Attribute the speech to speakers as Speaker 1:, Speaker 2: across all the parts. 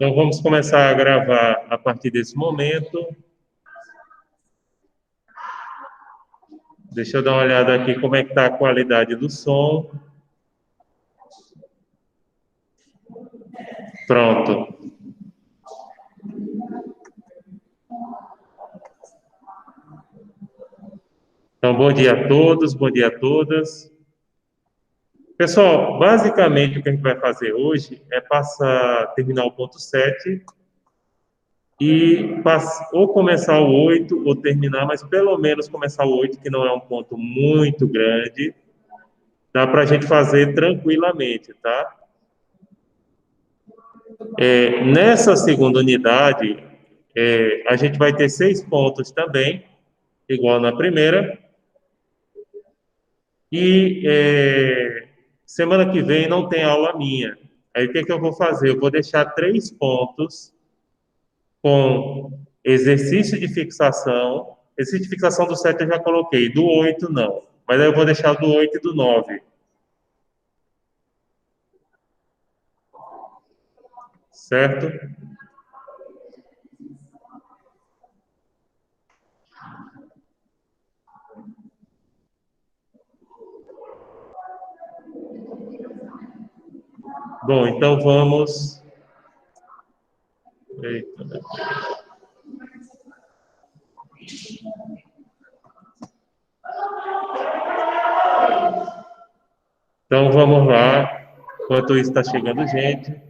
Speaker 1: Então, vamos começar a gravar a partir desse momento. Deixa eu dar uma olhada aqui como é que está a qualidade do som. Pronto. Então, bom dia a todos, bom dia a todas. Pessoal, basicamente o que a gente vai fazer hoje é terminar o ponto 7 e ou começar o 8 ou terminar, mas pelo menos começar o 8, que não é um ponto muito grande. Dá para a gente fazer tranquilamente, tá? Nessa segunda unidade, a gente vai ter 6 pontos também, igual na primeira. E semana que vem não tem aula minha. Aí o que eu vou fazer? Eu vou deixar 3 pontos com exercício de fixação. Exercício de fixação do 7 eu já coloquei, do 8 não. Mas aí eu vou deixar do 8 e do 9. Certo? Bom, então vamos... Eita. Então vamos lá. Enquanto isso está chegando gente.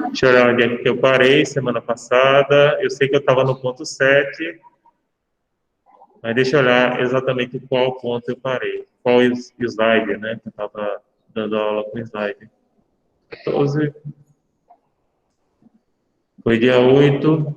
Speaker 1: Deixa eu olhar onde é que eu parei semana passada. Eu sei que eu estava no ponto 7, mas deixa eu olhar exatamente qual ponto eu parei. Qual slide, né? Que eu estava dando aula com slide. 14. Foi dia 8.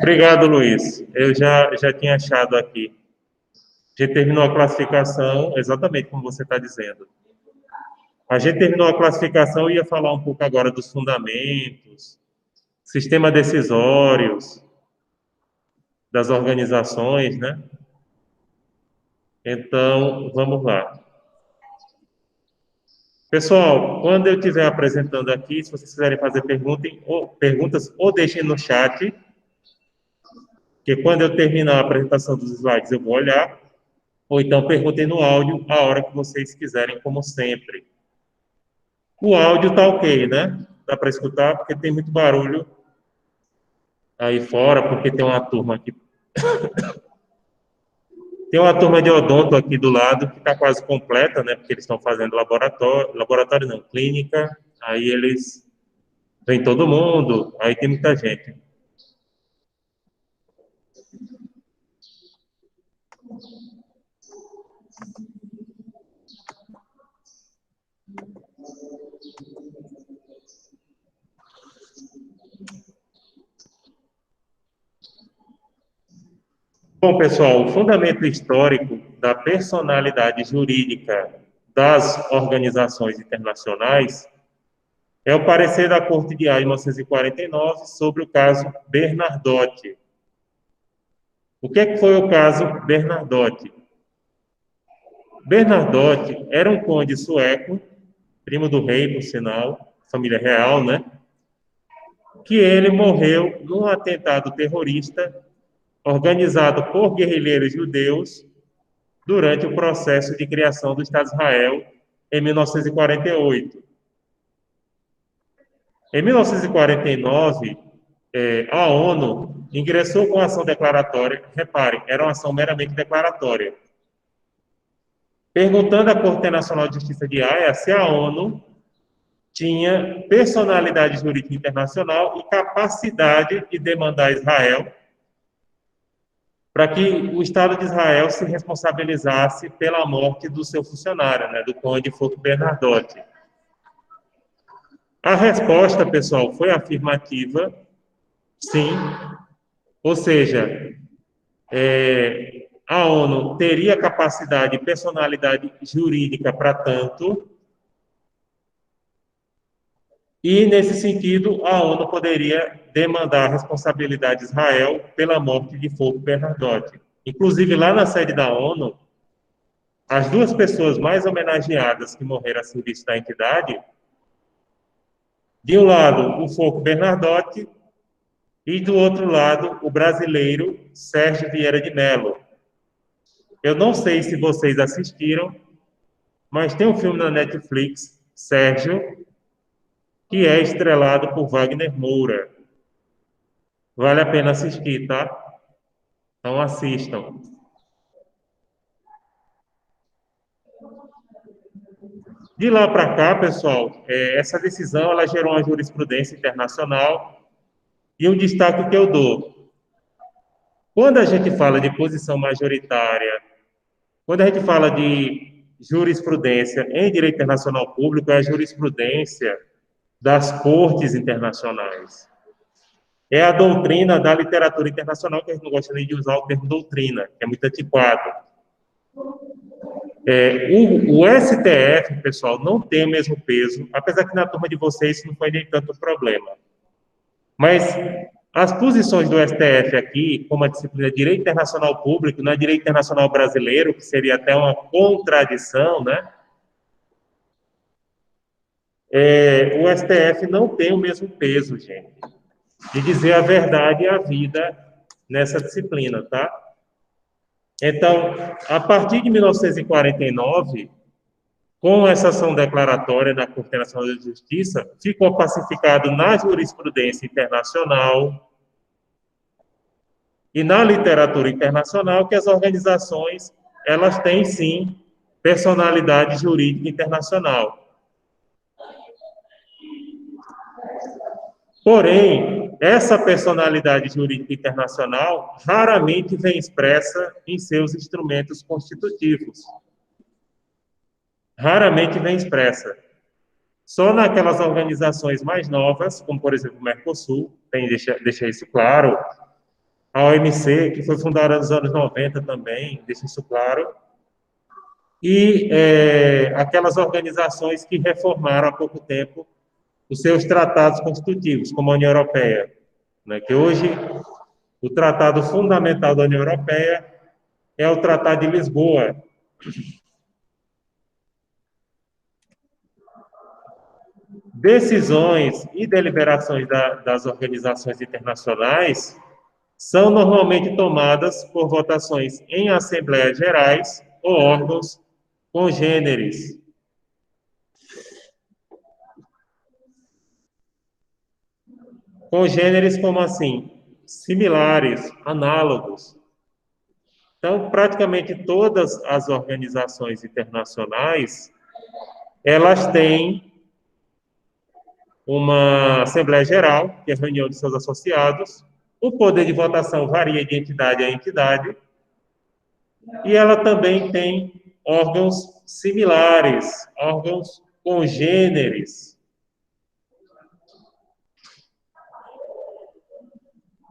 Speaker 1: Obrigado, Luiz. Eu já tinha achado aqui. A gente terminou a classificação, exatamente como você está dizendo. A gente terminou a classificação e ia falar um pouco agora dos fundamentos, sistema decisórios, das organizações, né? Então, vamos lá. Pessoal, quando eu estiver apresentando aqui, se vocês quiserem fazer perguntas, ou deixem no chat, que quando eu terminar a apresentação dos slides eu vou olhar, ou então perguntem no áudio a hora que vocês quiserem, como sempre. O áudio tá ok, né? Dá para escutar, porque tem muito barulho aí fora, porque tem uma turma aqui. Tem uma turma de odonto aqui do lado, que está quase completa, né? Porque eles estão fazendo laboratório não, clínica. Aí eles... Vem todo mundo, aí tem muita gente. Bom, pessoal, o fundamento histórico da personalidade jurídica das organizações internacionais É o parecer da Corte de Haia de 1949 sobre o caso Bernardotti. O que foi o caso Bernardotti? Bernardotti era um conde sueco, primo do rei, por sinal, família real, né? Que ele morreu num atentado terrorista organizado por guerrilheiros judeus durante o processo de criação do Estado de Israel em 1948. Em 1949, a ONU ingressou com ação declaratória, repare, era uma ação meramente declaratória, perguntando à Corte Internacional de Justiça de Haia se a ONU tinha personalidade jurídica internacional e capacidade de demandar Israel para que o Estado de Israel se responsabilizasse pela morte do seu funcionário, né, do conde Foco Bernardotti. A resposta, pessoal, foi afirmativa, sim, ou seja, a ONU teria capacidade e personalidade jurídica para tanto, e, nesse sentido, a ONU poderia demandar a responsabilidade de Israel pela morte de Foco Bernardotti. Inclusive, lá na sede da ONU, as duas pessoas mais homenageadas que morreram a serviço da entidade, de um lado, o Foco Bernardotti, e do outro lado, o brasileiro Sérgio Vieira de Mello. Eu não sei se vocês assistiram, mas tem um filme na Netflix, Sérgio, que é estrelado por Wagner Moura. Vale a pena assistir, tá? Então assistam. De lá para cá, pessoal, essa decisão ela gerou uma jurisprudência internacional e um destaque que eu dou. Quando a gente fala de posição majoritária, quando a gente fala de jurisprudência em direito internacional público, é a jurisprudência das cortes internacionais. É a doutrina da literatura internacional, que a gente não gosta nem de usar o termo doutrina, que é muito antiquado. O STF, pessoal, não tem o mesmo peso, apesar que na turma de vocês isso não foi nem tanto problema. Mas as posições do STF aqui, como a disciplina de Direito Internacional Público, na Direito Internacional Brasileiro, que seria até uma contradição, né? O STF não tem o mesmo peso, gente, de dizer a verdade e a vida nessa disciplina, tá? Então, a partir de 1949, com essa ação declaratória na Corte Internacional de Justiça, ficou pacificado na jurisprudência internacional e na literatura internacional que as organizações, elas têm, sim, personalidade jurídica internacional. Porém, essa personalidade jurídica internacional raramente vem expressa em seus instrumentos constitutivos. Raramente vem expressa. Só naquelas organizações mais novas, como, por exemplo, o Mercosul, deixa isso claro. A OMC, que foi fundada nos anos 90 também, deixa isso claro. E aquelas organizações que reformaram há pouco tempo os seus tratados constitutivos, como a União Europeia, né, que hoje o tratado fundamental da União Europeia é o Tratado de Lisboa. Decisões e deliberações das organizações internacionais são normalmente tomadas por votações em assembleias gerais ou órgãos congêneres. Congêneres como assim? Similares, análogos. Então, praticamente todas as organizações internacionais, elas têm uma Assembleia Geral, que é a reunião de seus associados. O poder de votação varia de entidade a entidade. E ela também tem órgãos similares, órgãos congêneres.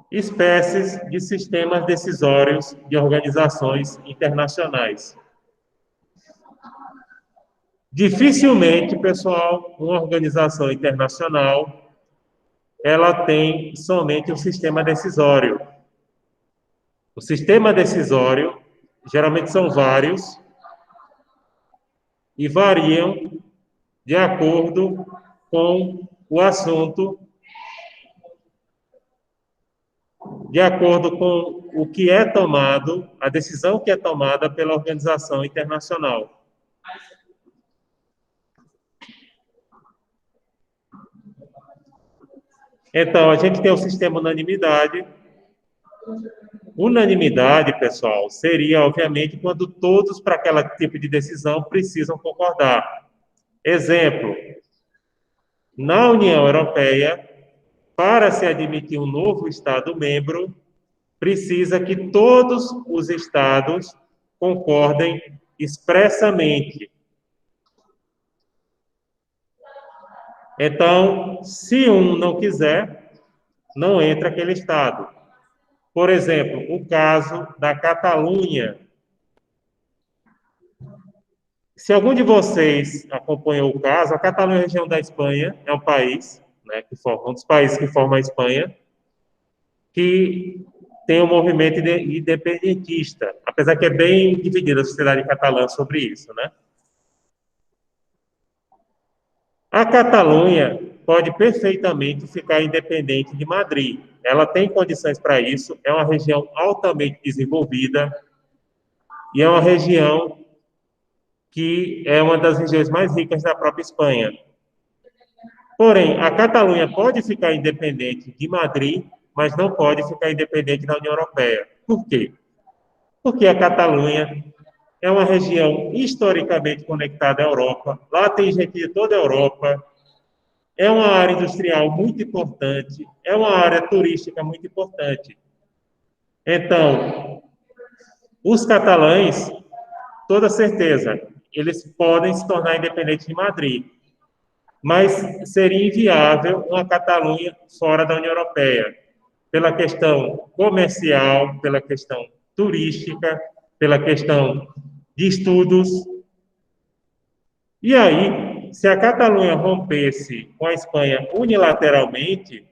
Speaker 1: Espécies de sistemas decisórios de organizações internacionais. Dificilmente, pessoal, uma organização internacional, ela tem somente um sistema decisório. O sistema decisório, geralmente são vários, e variam de acordo com o assunto, de acordo com o que é tomado, a decisão que é tomada pela organização internacional. Então, a gente tem o sistema unanimidade. Unanimidade, pessoal, seria, obviamente, quando todos para aquele tipo de decisão precisam concordar. Exemplo, na União Europeia, para se admitir um novo Estado-membro, precisa que todos os Estados concordem expressamente. Então, se um não quiser, não entra aquele Estado. Por exemplo, o caso da Catalunha. Se algum de vocês acompanhou o caso, a Catalunha é a região da Espanha, é um país, né, que forma, um dos países que forma a Espanha, que tem um movimento independentista, apesar que é bem dividida a sociedade catalã sobre isso, né? A Catalunha pode perfeitamente ficar independente de Madrid. Ela tem condições para isso, é uma região altamente desenvolvida e é uma região que é uma das regiões mais ricas da própria Espanha. Porém, a Catalunha pode ficar independente de Madrid, mas não pode ficar independente da União Europeia. Por quê? Porque a Catalunha é uma região historicamente conectada à Europa. Lá tem gente de toda a Europa. É uma área industrial muito importante. É uma área turística muito importante. Então, os catalães, toda certeza, eles podem se tornar independentes de Madrid. Mas seria inviável uma Catalunha fora da União Europeia, pela questão comercial, pela questão turística, pela questão de estudos. E aí, se a Catalunha rompesse com a Espanha unilateralmente,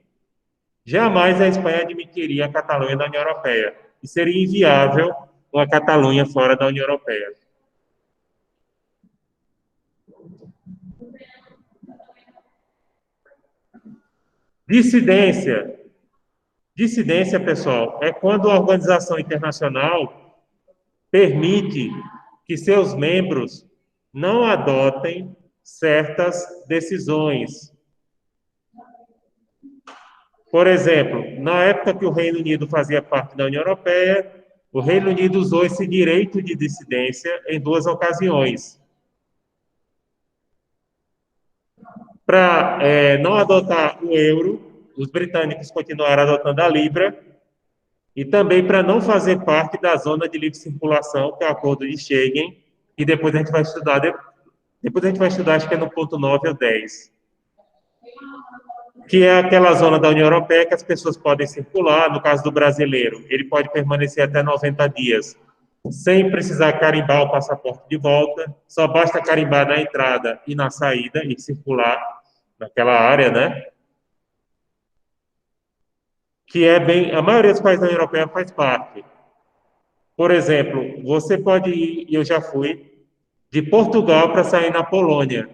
Speaker 1: jamais a Espanha admitiria a Catalunha na União Europeia. E seria inviável uma Catalunha fora da União Europeia. Dissidência. Dissidência, pessoal, é quando a organização internacional permite que seus membros não adotem certas decisões. Por exemplo, na época que o Reino Unido fazia parte da União Europeia, o Reino Unido usou esse direito de dissidência em duas ocasiões. Para não adotar o euro, os britânicos continuaram adotando a libra, e também para não fazer parte da zona de livre circulação, que é o Acordo de Schengen, e depois a gente vai estudar, acho que é no ponto 9 ou 10, que é aquela zona da União Europeia que as pessoas podem circular. No caso do brasileiro, ele pode permanecer até 90 dias, sem precisar carimbar o passaporte de volta, só basta carimbar na entrada e na saída e circular naquela área, né? Que é bem, a maioria dos países da União Europeia faz parte. Por exemplo, você pode ir, e eu já fui, de Portugal para sair na Polônia,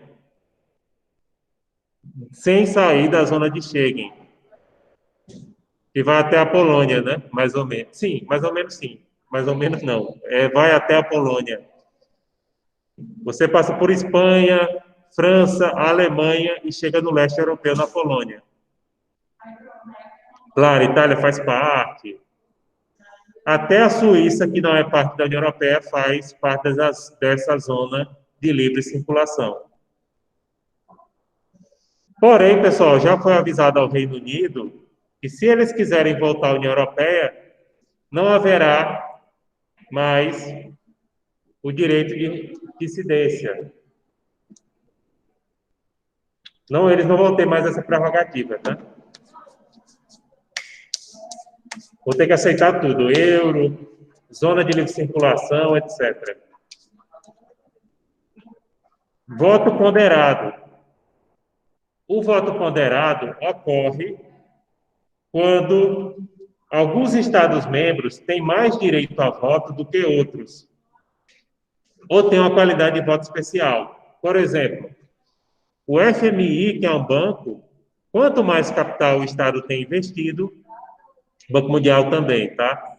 Speaker 1: sem sair da zona de Schengen, que vai até a Polônia, né? Mais ou menos. Sim, mais ou menos sim. Mais ou menos não. Vai até a Polônia. Você passa por Espanha, França, Alemanha e chega no leste europeu, na Polônia. Claro, a Itália faz parte. Até a Suíça, que não é parte da União Europeia, faz parte dessa zona de livre circulação. Porém, pessoal, já foi avisado ao Reino Unido que se eles quiserem voltar à União Europeia, não haverá mais o direito de dissidência. Não, eles não vão ter mais essa prerrogativa, tá? Vou ter que aceitar tudo, euro, zona de livre circulação, etc. Voto ponderado. O voto ponderado ocorre quando alguns Estados-membros têm mais direito a voto do que outros, ou têm uma qualidade de voto especial. Por exemplo, o FMI, que é um banco, quanto mais capital o Estado tem investido, o Banco Mundial também, tá?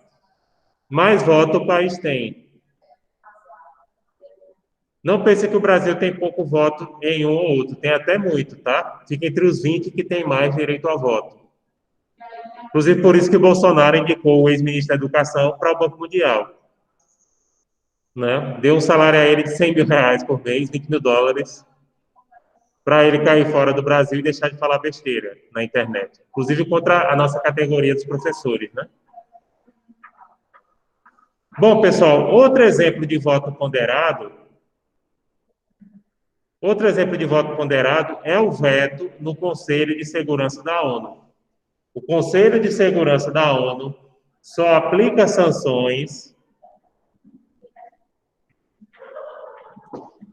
Speaker 1: Mais voto o país tem. Não pense que o Brasil tem pouco voto em um ou outro, tem até muito, tá? Fica entre os 20 que tem mais direito a voto. Inclusive, por isso que o Bolsonaro indicou o ex-ministro da Educação para o Banco Mundial. Né? Deu um salário a ele de 100 mil reais por mês, 20 mil dólares, para ele cair fora do Brasil e deixar de falar besteira na internet. Inclusive contra a nossa categoria dos professores, né? Bom, pessoal, outro exemplo de voto ponderado é o veto no Conselho de Segurança da ONU. O Conselho de Segurança da ONU só aplica sanções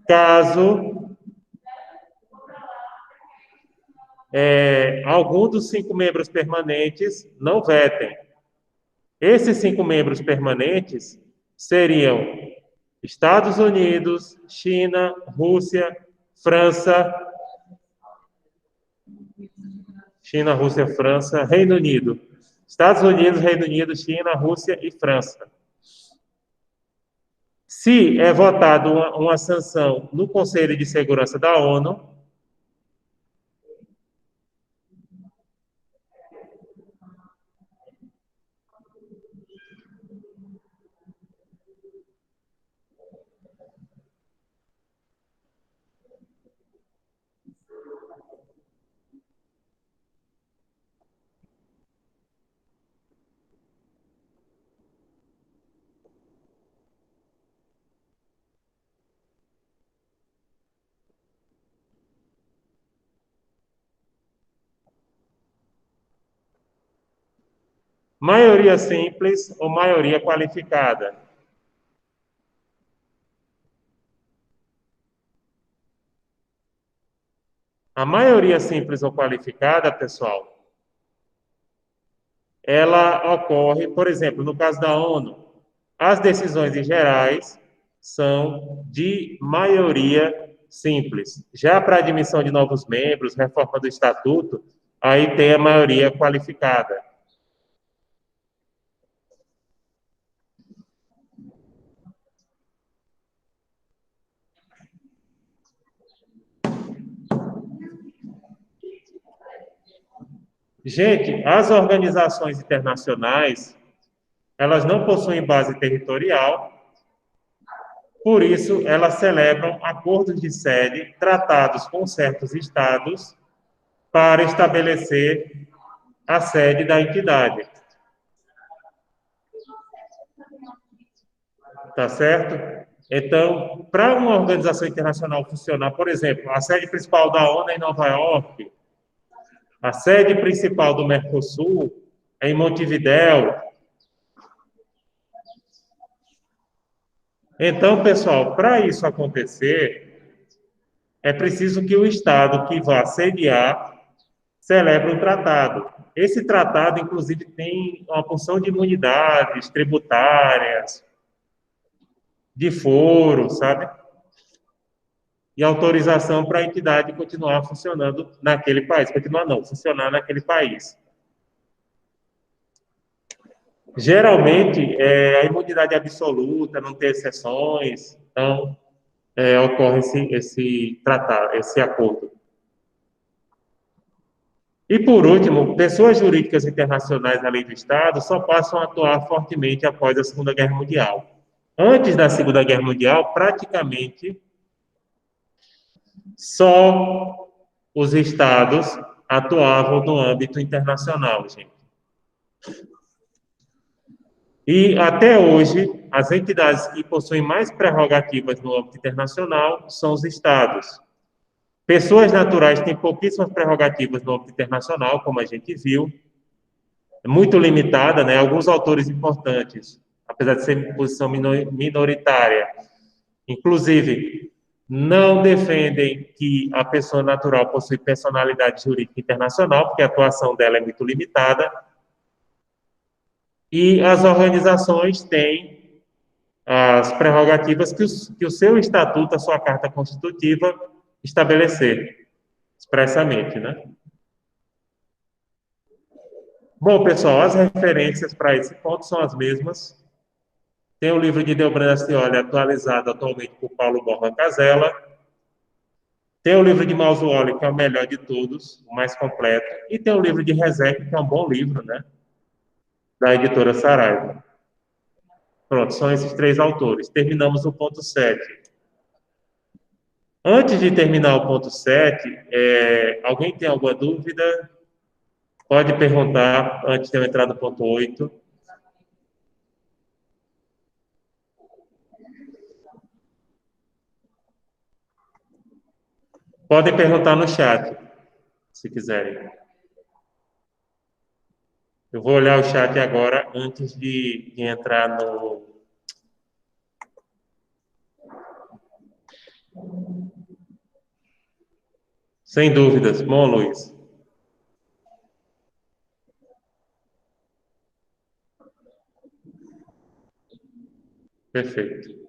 Speaker 1: caso algum dos 5 membros permanentes não vetem. Esses 5 membros permanentes seriam Estados Unidos, China, Rússia, França, Reino Unido. Estados Unidos, Reino Unido, China, Rússia e França. Se é votada uma sanção no Conselho de Segurança da ONU, maioria simples ou maioria qualificada. A maioria simples ou qualificada, pessoal, ela ocorre, por exemplo, no caso da ONU, as decisões em gerais são de maioria simples. Já para a admissão de novos membros, reforma do estatuto, aí tem a maioria qualificada. Gente, as organizações internacionais, elas não possuem base territorial, por isso elas celebram acordos de sede, tratados com certos estados, para estabelecer a sede da entidade. Tá certo? Então, para uma organização internacional funcionar, por exemplo, a sede principal da ONU é em Nova York, a sede principal do Mercosul é em Montevidéu. Então, pessoal, para isso acontecer, é preciso que o Estado que vá sediar celebre um tratado. Esse tratado, inclusive, tem uma porção de imunidades tributárias, de foro, sabe? E autorização para a entidade continuar funcionando naquele país. Continuar não, funcionar naquele país. Geralmente, a imunidade absoluta, não tem exceções, então ocorre esse acordo. E, por último, pessoas jurídicas internacionais, além do Estado, só passam a atuar fortemente após a Segunda Guerra Mundial. Antes da Segunda Guerra Mundial, praticamente só os Estados atuavam no âmbito internacional, gente. E, até hoje, as entidades que possuem mais prerrogativas no âmbito internacional são os Estados. Pessoas naturais têm pouquíssimas prerrogativas no âmbito internacional, como a gente viu, é muito limitada, né? Alguns autores importantes, apesar de ser em posição minoritária, inclusive não defendem que a pessoa natural possui personalidade jurídica internacional, porque a atuação dela é muito limitada, e as organizações têm as prerrogativas que o seu estatuto, a sua carta constitutiva, estabelecer expressamente, né? Bom, pessoal, as referências para esse ponto são as mesmas. Tem o livro de Delbrando Ascioli, atualizado atualmente por Paulo Borba Casella. Tem o livro de Mausuoli, que é o melhor de todos, o mais completo. E tem o livro de Rezec, que é um bom livro, né? Da editora Saraiva. Pronto, são esses três autores. Terminamos o ponto 7. Antes de terminar o ponto 7, alguém tem alguma dúvida? Pode perguntar antes de eu entrar no ponto 8. Podem perguntar no chat, se quiserem. Eu vou olhar o chat agora, antes de entrar no... Sem dúvidas. Bom, Luiz. Perfeito.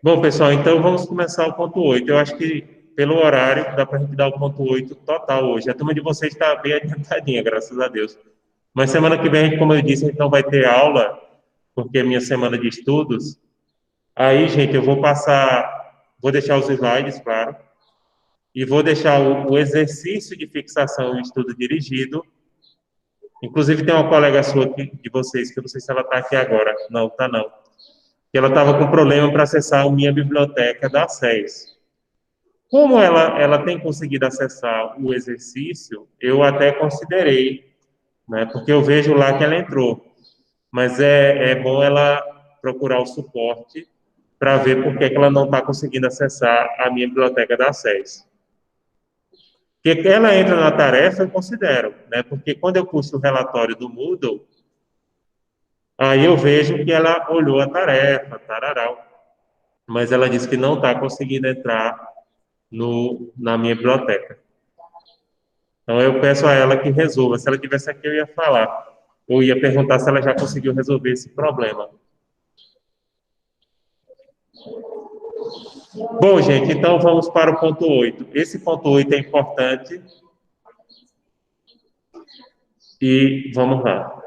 Speaker 1: Bom, pessoal, então vamos começar o ponto 8. Eu acho que, pelo horário, dá para a gente dar o ponto 8 total hoje. A turma de vocês está bem adiantadinha, graças a Deus. Mas semana que vem, como eu disse, a gente não vai ter aula, porque é minha semana de estudos. Aí, gente, eu vou vou deixar os slides, claro, e vou deixar o exercício de fixação e estudo dirigido. Inclusive, tem uma colega sua aqui, de vocês, que eu não sei se ela está aqui agora. Não, está não. Que ela estava com problema para acessar a minha biblioteca da SES. Como ela tem conseguido acessar o exercício, eu até considerei, né, porque eu vejo lá que ela entrou. Mas é bom ela procurar o suporte para ver por que ela não está conseguindo acessar a minha biblioteca da SES. Que ela entra na tarefa, eu considero, né? Porque quando eu puxo o relatório do Moodle, aí eu vejo que ela olhou a tarefa, tararau, mas ela disse que não está conseguindo entrar na minha biblioteca. Então eu peço a ela que resolva. Se ela tivesse aqui, eu ia falar. Eu ia perguntar se ela já conseguiu resolver esse problema. Bom, gente, então vamos para o ponto 8. Esse ponto 8 é importante. E vamos lá.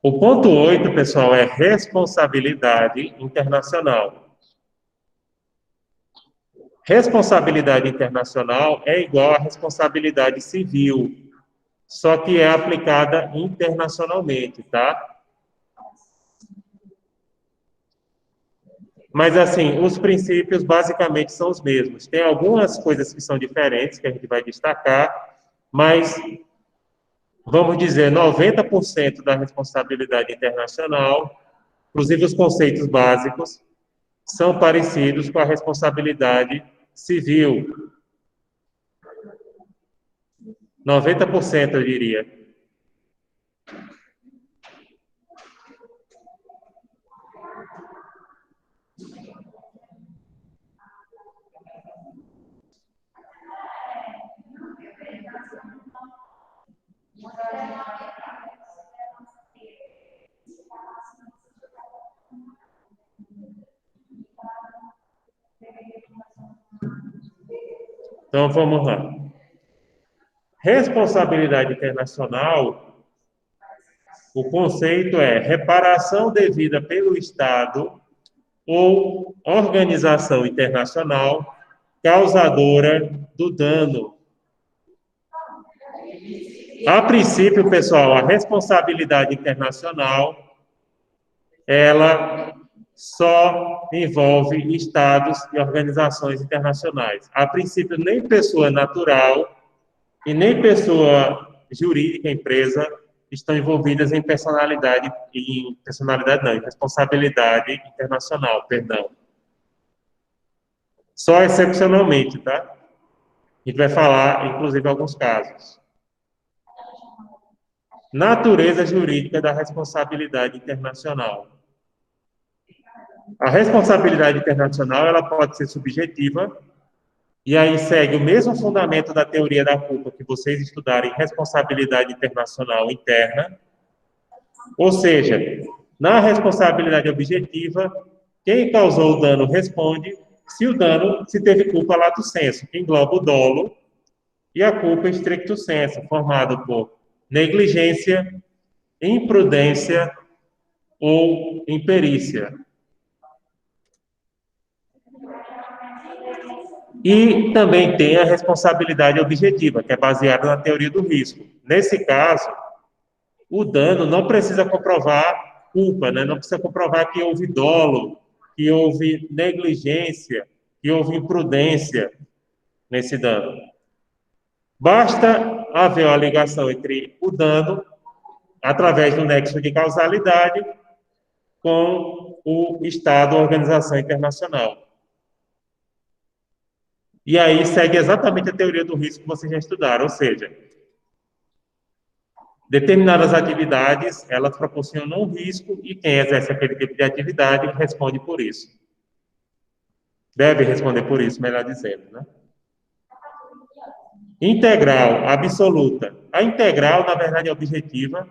Speaker 1: O ponto 8, pessoal, é responsabilidade internacional. Responsabilidade internacional é igual à responsabilidade civil, só que é aplicada internacionalmente, tá? Mas, assim, os princípios basicamente são os mesmos. Tem algumas coisas que são diferentes, que a gente vai destacar, mas, vamos dizer, 90% da responsabilidade internacional, inclusive os conceitos básicos, são parecidos com a responsabilidade civil. 90%, eu diria. Então, vamos lá. Responsabilidade internacional, o conceito é reparação devida pelo Estado ou organização internacional causadora do dano. A princípio, pessoal, a responsabilidade internacional, ela só envolve estados e organizações internacionais. A princípio, nem pessoa natural e nem pessoa jurídica, empresa, estão envolvidas em personalidade não, em responsabilidade internacional, perdão. Só excepcionalmente, tá? A gente vai falar, inclusive, alguns casos. Natureza jurídica da responsabilidade internacional. A responsabilidade internacional, ela pode ser subjetiva, e aí segue o mesmo fundamento da teoria da culpa que vocês estudaram em responsabilidade internacional interna, ou seja, na responsabilidade objetiva, quem causou o dano responde se teve culpa lato sensu, que engloba o dolo e a culpa stricto sensu, formado por negligência, imprudência ou imperícia. E também tem a responsabilidade objetiva, que é baseada na teoria do risco. Nesse caso, o dano não precisa comprovar culpa, né? Não precisa comprovar que houve dolo, que houve negligência, que houve imprudência nesse dano. Basta haver uma ligação entre o dano, através do nexo de causalidade, com o Estado ou organização internacional. E aí segue exatamente a teoria do risco que vocês já estudaram, ou seja, determinadas atividades, elas proporcionam um risco e quem exerce aquele tipo de atividade responde por isso. Deve responder por isso, melhor dizendo, né? Integral, absoluta. A integral, na verdade, é objetiva,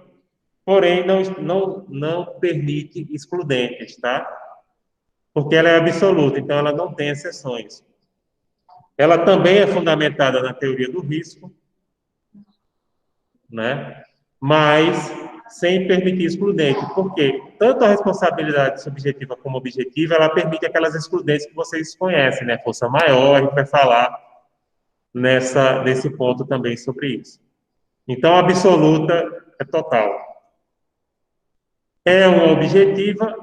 Speaker 1: porém não permite excludentes, tá? Porque ela é absoluta, então ela não tem exceções. Ela também é fundamentada na teoria do risco, né? Mas sem permitir excludente, porque tanto a responsabilidade subjetiva como objetiva, ela permite aquelas excludentes que vocês conhecem, né? Força maior, a gente vai falar nesse ponto também sobre isso. Então, a absoluta é total. É uma objetiva,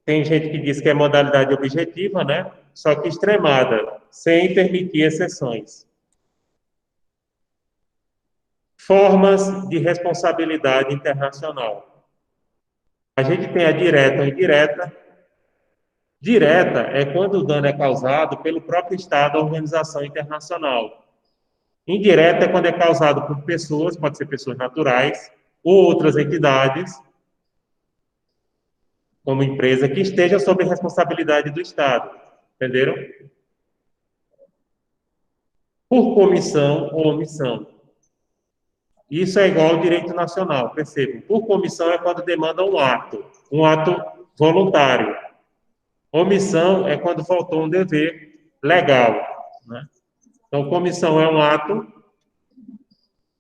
Speaker 1: tem gente que diz que é modalidade objetiva, né? Só que extremada, sem permitir exceções. Formas de responsabilidade internacional. A gente tem a direta ou indireta. Direta é quando o dano é causado pelo próprio Estado ou organização internacional. Indireta é quando é causado por pessoas, pode ser pessoas naturais, ou outras entidades, como empresa, que esteja sob responsabilidade do Estado. Entenderam? Por comissão ou omissão. Isso é igual ao direito nacional, percebam. Por comissão é quando demanda um ato voluntário. Omissão é quando faltou um dever legal, né? Então, comissão é um ato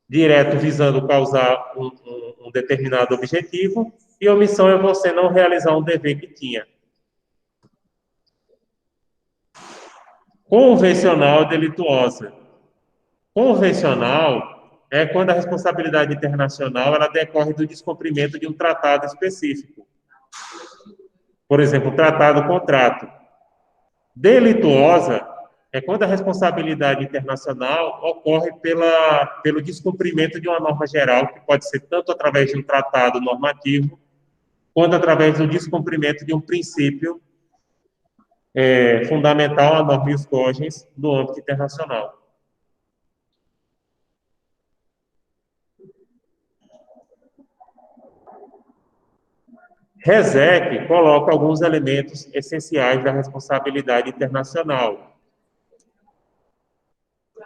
Speaker 1: direto visando causar um determinado objetivo, e omissão é você não realizar um dever que tinha. Convencional delituosa. Convencional é quando a responsabilidade internacional ela decorre do descumprimento de um tratado específico. Por exemplo, tratado, contrato. Delituosa é quando a responsabilidade internacional ocorre pelo descumprimento de uma norma geral, que pode ser tanto através de um tratado normativo, quanto através do descumprimento de um princípio fundamental, a norma ius cogens, no âmbito internacional. RESEC coloca alguns elementos essenciais da responsabilidade internacional,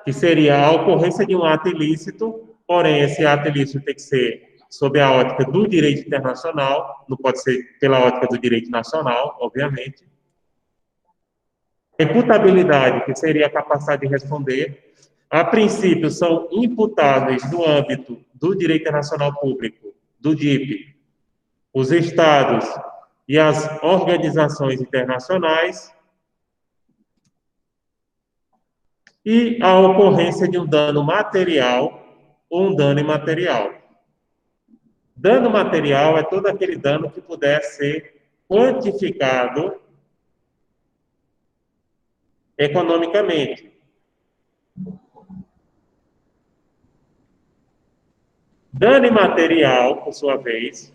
Speaker 1: que seria a ocorrência de um ato ilícito, porém esse ato ilícito tem que ser sob a ótica do direito internacional, não pode ser pela ótica do direito nacional, obviamente. Imputabilidade, que seria a capacidade de responder, a princípio são imputáveis no âmbito do direito internacional público, do DIP, os estados e as organizações internacionais, e a ocorrência de um dano material ou um dano imaterial. Dano material é todo aquele dano que puder ser quantificado economicamente. Dano imaterial, por sua vez,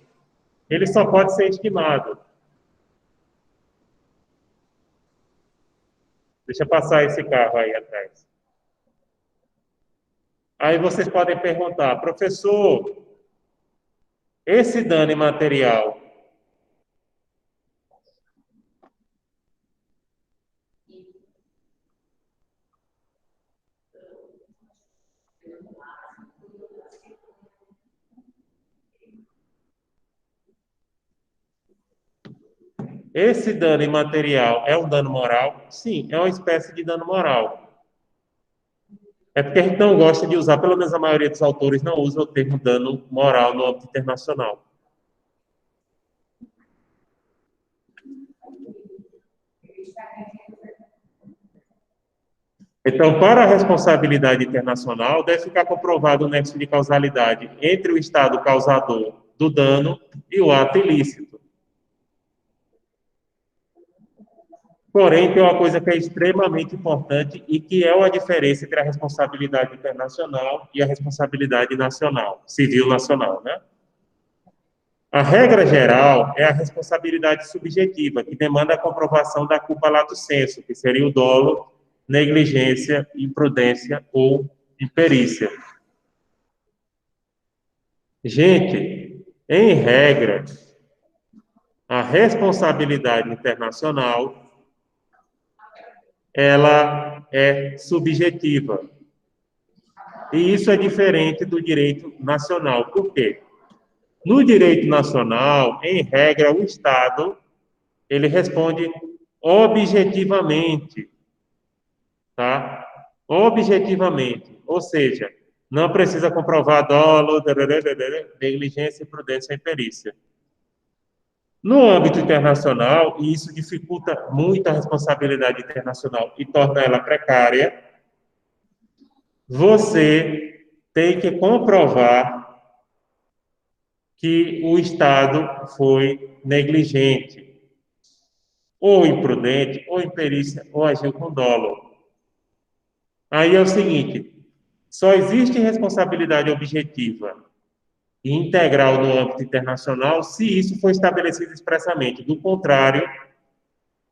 Speaker 1: ele só pode ser estimado. Deixa eu passar esse carro aí atrás. Aí vocês podem perguntar, professor, esse dano imaterial, esse dano imaterial é um dano moral? Sim, é uma espécie de dano moral. É porque a gente não gosta de usar, pelo menos a maioria dos autores não usa o termo dano moral no âmbito internacional. Então, para a responsabilidade internacional, deve ficar comprovado o nexo de causalidade entre o Estado causador do dano e o ato ilícito. Porém, tem uma coisa que é extremamente importante e que é uma diferença entre a responsabilidade internacional e a responsabilidade nacional, civil nacional, né? A regra geral é a responsabilidade subjetiva, que demanda a comprovação da culpa lato sensu, que seria o dolo, negligência, imprudência ou imperícia. Gente, em regra, a responsabilidade internacional ela é subjetiva. E isso é diferente do direito nacional. Por quê? No direito nacional, em regra, o Estado ele responde objetivamente, tá? Objetivamente, ou seja, não precisa comprovar dolo, negligência, imprudência e imperícia. No âmbito internacional, e isso dificulta muito a responsabilidade internacional e torna ela precária, você tem que comprovar que o Estado foi negligente, ou imprudente, ou imperícia, ou agiu com dolo. Aí é o seguinte, só existe responsabilidade objetiva e integral no âmbito internacional se isso for estabelecido expressamente. Do contrário,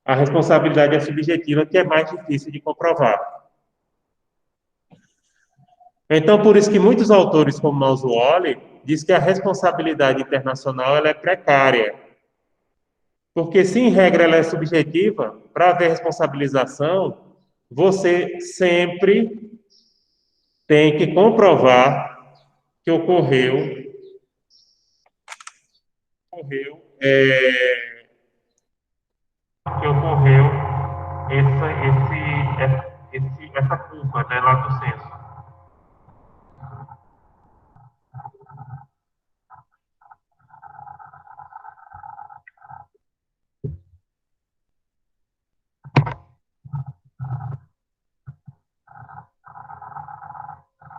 Speaker 1: a responsabilidade é subjetiva, que é mais difícil de comprovar. Então, por isso que muitos autores, como Mauswolli, diz que a responsabilidade internacional ela é precária. Porque, se em regra ela é subjetiva, para haver responsabilização, você sempre tem que comprovar que ocorreu, que ocorreu essa culpa, né, lá do senso.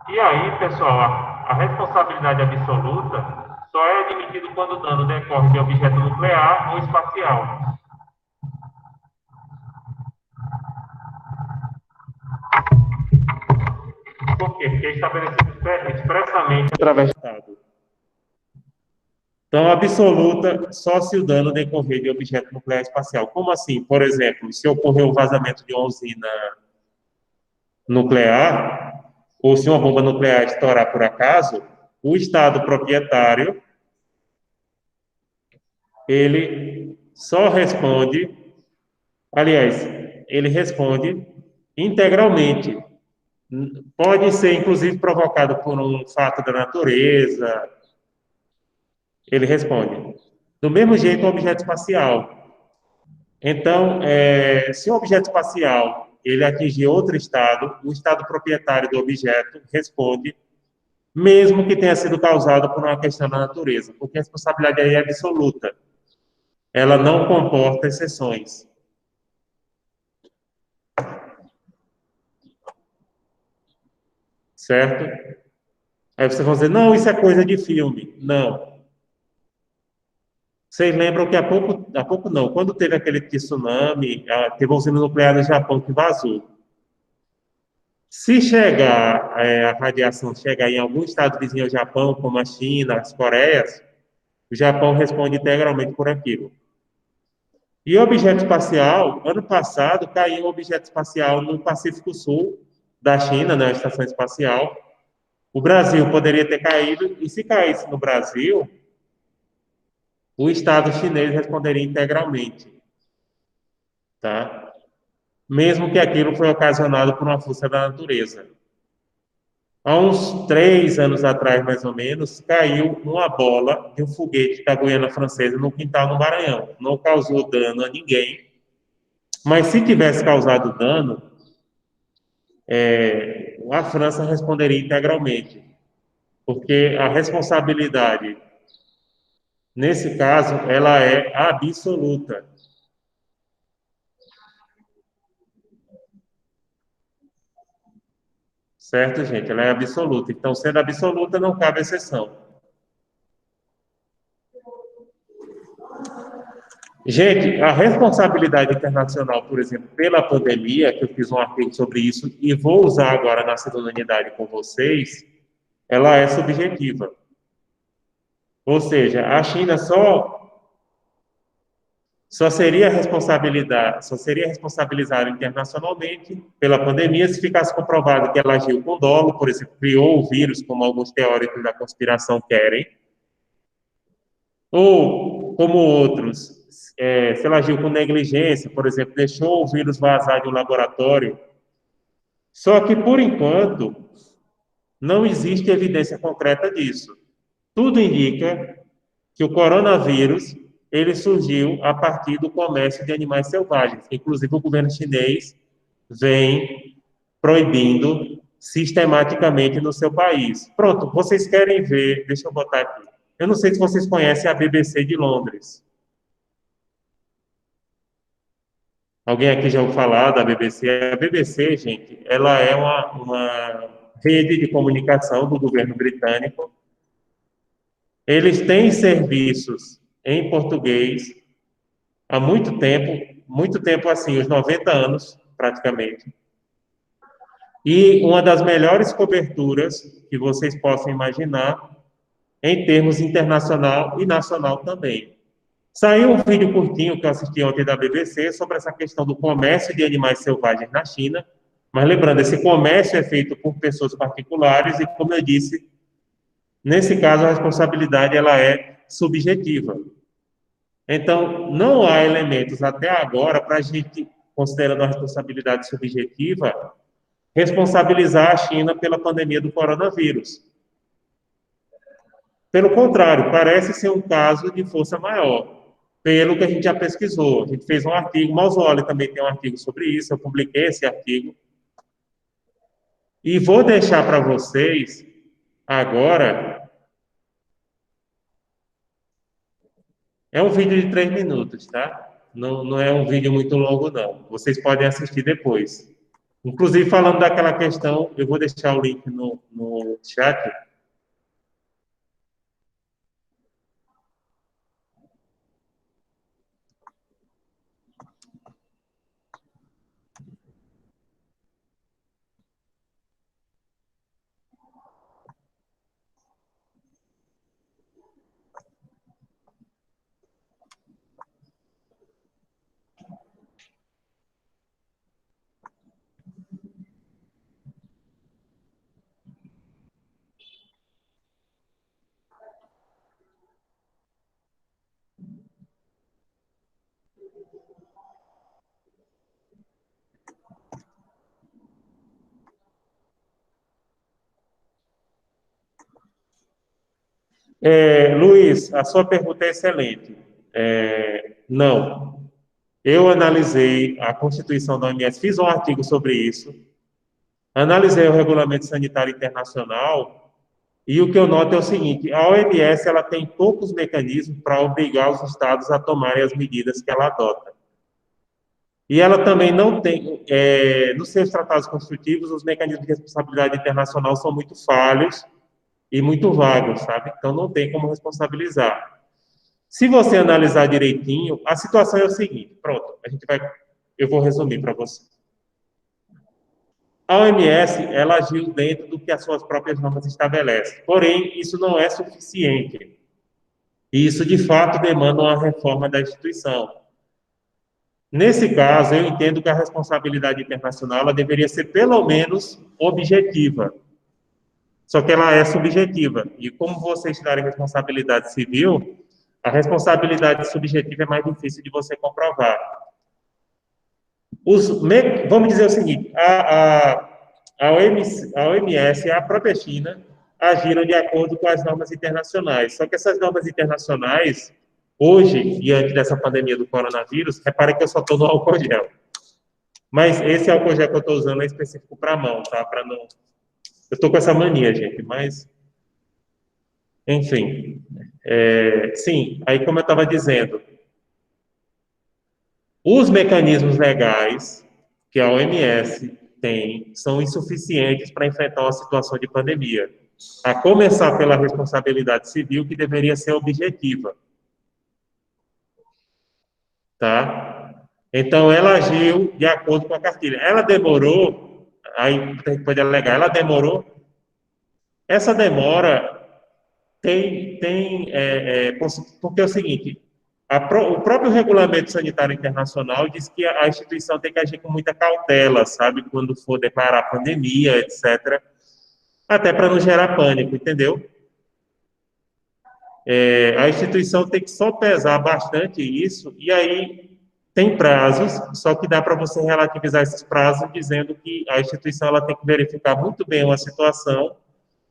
Speaker 1: E aí, pessoal, a responsabilidade absoluta só é admitida quando o dano decorre de objeto nuclear ou espacial. Por quê? Porque é estabelecido expressamente através do Estado. Então, absoluta só se o dano decorrer de objeto nuclear espacial. Como assim? Por exemplo, se ocorrer o vazamento de uma usina nuclear, ou se uma bomba nuclear estourar por acaso, o Estado proprietário, ele só responde, aliás, ele responde integralmente. Pode ser, inclusive, provocado por um fato da natureza, ele responde. Do mesmo jeito, o objeto espacial. Então, se o objeto espacial ele atingir outro estado, o estado proprietário do objeto responde, mesmo que tenha sido causado por uma questão da natureza, porque a responsabilidade aí é absoluta. Ela não comporta exceções. Certo? Aí vocês vão dizer, não, isso é coisa de filme. Não. Vocês lembram que há pouco não, quando teve aquele tsunami, teve uma usina nuclear no Japão que vazou. Se chegar, a radiação chegar em algum estado vizinho ao Japão, como a China, as Coreias, o Japão responde integralmente por aquilo. E objeto espacial, ano passado caiu um objeto espacial no Pacífico Sul da China, na estação espacial. O Brasil poderia ter caído, e se caísse no Brasil, o Estado chinês responderia integralmente, tá? Mesmo que aquilo foi ocasionado por uma força da natureza. Há uns 3 anos atrás, mais ou menos, caiu uma bola de um foguete da Guiana Francesa no quintal no Maranhão. Não causou dano a ninguém, mas se tivesse causado dano, a França responderia integralmente, porque a responsabilidade, nesse caso, ela é absoluta. Certo, gente? Ela é absoluta. Então, sendo absoluta, não cabe exceção. Gente, a responsabilidade internacional, por exemplo, pela pandemia, que eu fiz um artigo sobre isso e vou usar agora na segunda unidade com vocês, ela é subjetiva. Ou seja, a China só seria responsabilizada internacionalmente pela pandemia se ficasse comprovado que ela agiu com dolo, por exemplo, criou o vírus, como alguns teóricos da conspiração querem, ou, como outros, se ela agiu com negligência, por exemplo, deixou o vírus vazar de um laboratório. Só que, por enquanto, não existe evidência concreta disso. Tudo indica que o coronavírus ele surgiu a partir do comércio de animais selvagens. Inclusive, o governo chinês vem proibindo sistematicamente no seu país. Pronto, vocês querem ver, deixa eu botar aqui. Eu não sei se vocês conhecem a BBC de Londres. Alguém aqui já ouviu falar da BBC? A BBC, gente, ela é uma rede de comunicação do governo britânico. Eles têm serviços em português há muito tempo assim, os 90 anos, praticamente. E uma das melhores coberturas que vocês possam imaginar, em termos internacional e nacional também. Saiu um vídeo curtinho que eu assisti ontem da BBC sobre essa questão do comércio de animais selvagens na China. Mas lembrando, esse comércio é feito por pessoas particulares e, como eu disse, nesse caso a responsabilidade ela é subjetiva. Então, não há elementos até agora para a gente, considerando a responsabilidade subjetiva, responsabilizar a China pela pandemia do coronavírus. Pelo contrário, parece ser um caso de força maior, pelo que a gente já pesquisou. A gente fez um artigo, Mausoli também tem um artigo sobre isso, eu publiquei esse artigo. E vou deixar para vocês, agora, é um vídeo de 3 minutos, tá? Não, não é um vídeo muito longo, não. Vocês podem assistir depois. Inclusive, falando daquela questão, eu vou deixar o link no chat. Luiz, a sua pergunta é excelente. Não. Eu analisei a Constituição da OMS, fiz um artigo sobre isso, analisei o Regulamento Sanitário Internacional, e o que eu noto é o seguinte: a OMS ela tem poucos mecanismos para obrigar os estados a tomarem as medidas que ela adota. E ela também não tem, nos seus tratados constitutivos, os mecanismos de responsabilidade internacional são muito falhos e muito vagos, sabe? Então não tem como responsabilizar. Se você analisar direitinho, a situação é o seguinte, pronto, eu vou resumir para você. A OMS, ela agiu dentro do que as suas próprias normas estabelecem. Porém, isso não é suficiente. E isso, de fato, demanda uma reforma da instituição. Nesse caso, eu entendo que a responsabilidade internacional ela deveria ser, pelo menos, objetiva. Só que ela é subjetiva. E como você está em responsabilidade civil, a responsabilidade subjetiva é mais difícil de você comprovar. Vamos dizer o seguinte: a OMS e a própria China agiram de acordo com as normas internacionais. Só que essas normas internacionais, hoje, diante dessa pandemia do coronavírus, repare que eu só estou no álcool gel. Mas esse álcool gel que eu estou usando é específico para a mão, tá? Para não. Eu estou com essa mania, gente, mas. Enfim. Sim, aí como eu estava dizendo, os mecanismos legais que a OMS tem são insuficientes para enfrentar uma situação de pandemia, a começar pela responsabilidade civil, que deveria ser objetiva, tá? Então, ela agiu de acordo com a cartilha. Ela demorou, aí a gente pode alegar, ela demorou. Essa demora porque é o seguinte, o próprio Regulamento Sanitário Internacional diz que a instituição tem que agir com muita cautela, sabe, quando for declarar pandemia, etc., até para não gerar pânico, entendeu? A instituição tem que só pesar bastante isso, e aí tem prazos, só que dá para você relativizar esses prazos dizendo que a instituição ela tem que verificar muito bem uma situação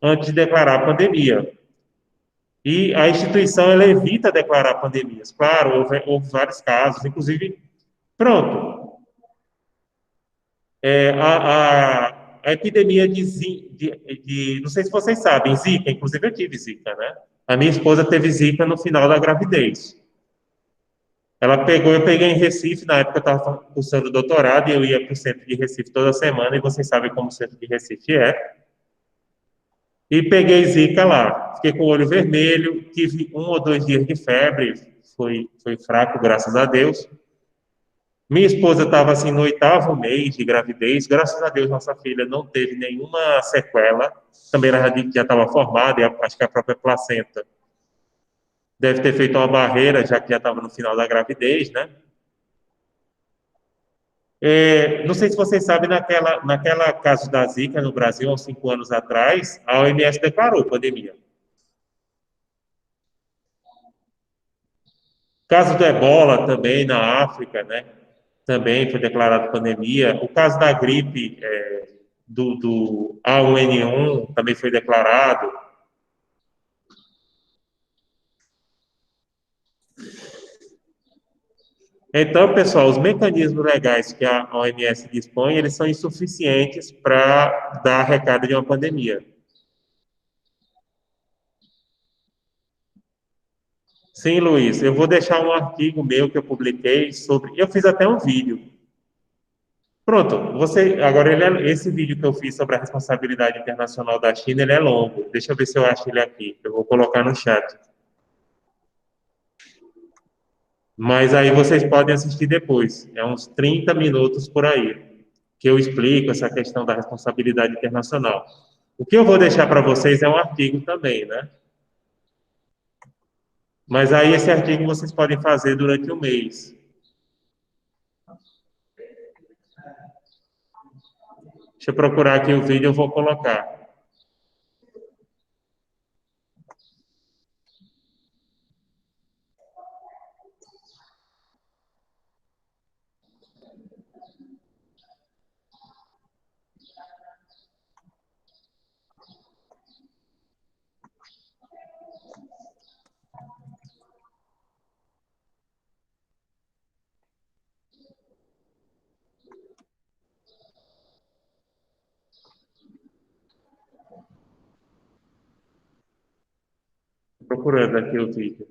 Speaker 1: antes de declarar a pandemia. E a instituição ela evita declarar pandemias. Claro, houve vários casos, inclusive, pronto, a epidemia não sei se vocês sabem, Zika, inclusive eu tive Zika, né? A minha esposa teve Zika no final da gravidez. Eu peguei em Recife, na época eu estava cursando doutorado, e eu ia para o centro de Recife toda semana, e vocês sabem como o centro de Recife é. E peguei Zika lá. Fiquei com o olho vermelho, tive 1 ou 2 dias de febre, foi fraco, graças a Deus. Minha esposa estava assim no 8º mês de gravidez, graças a Deus nossa filha não teve nenhuma sequela. Também ela já estava formada, e acho que a própria placenta deve ter feito uma barreira, já que já estava no final da gravidez, né? Não sei se vocês sabem, naquela caso da Zika no Brasil, há uns 5 anos atrás, a OMS declarou pandemia. Caso do Ebola também na África, né? Também foi declarado pandemia. O caso da gripe do A1N1 também foi declarado. Então, pessoal, os mecanismos legais que a OMS dispõe, eles são insuficientes para dar recado de uma pandemia. Sim, Luiz, eu vou deixar um artigo meu que eu publiquei sobre. Eu fiz até um vídeo. Pronto, agora esse vídeo que eu fiz sobre a responsabilidade internacional da China, ele é longo. Deixa eu ver se eu acho ele aqui. Eu vou colocar no chat. Mas aí vocês podem assistir depois. É uns 30 minutos por aí que eu explico essa questão da responsabilidade internacional. O que eu vou deixar para vocês é um artigo também, né? Mas aí esse artigo vocês podem fazer durante o mês. Deixa eu procurar aqui o vídeo, eu vou colocar. Tô procurando aqui o vídeo.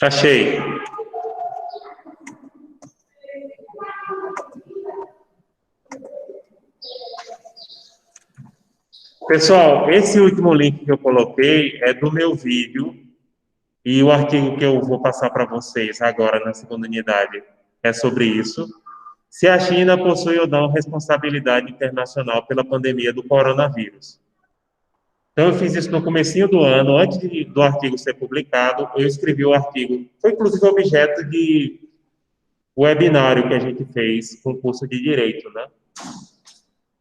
Speaker 1: Achei. Pessoal, esse último link que eu coloquei é do meu vídeo e o artigo que eu vou passar para vocês agora na segunda unidade é sobre isso. Se a China possui ou não responsabilidade internacional pela pandemia do coronavírus. Então, eu fiz isso no comecinho do ano, do artigo ser publicado, eu escrevi o artigo. Foi, inclusive, objeto de webinário que a gente fez com o curso de Direito, né?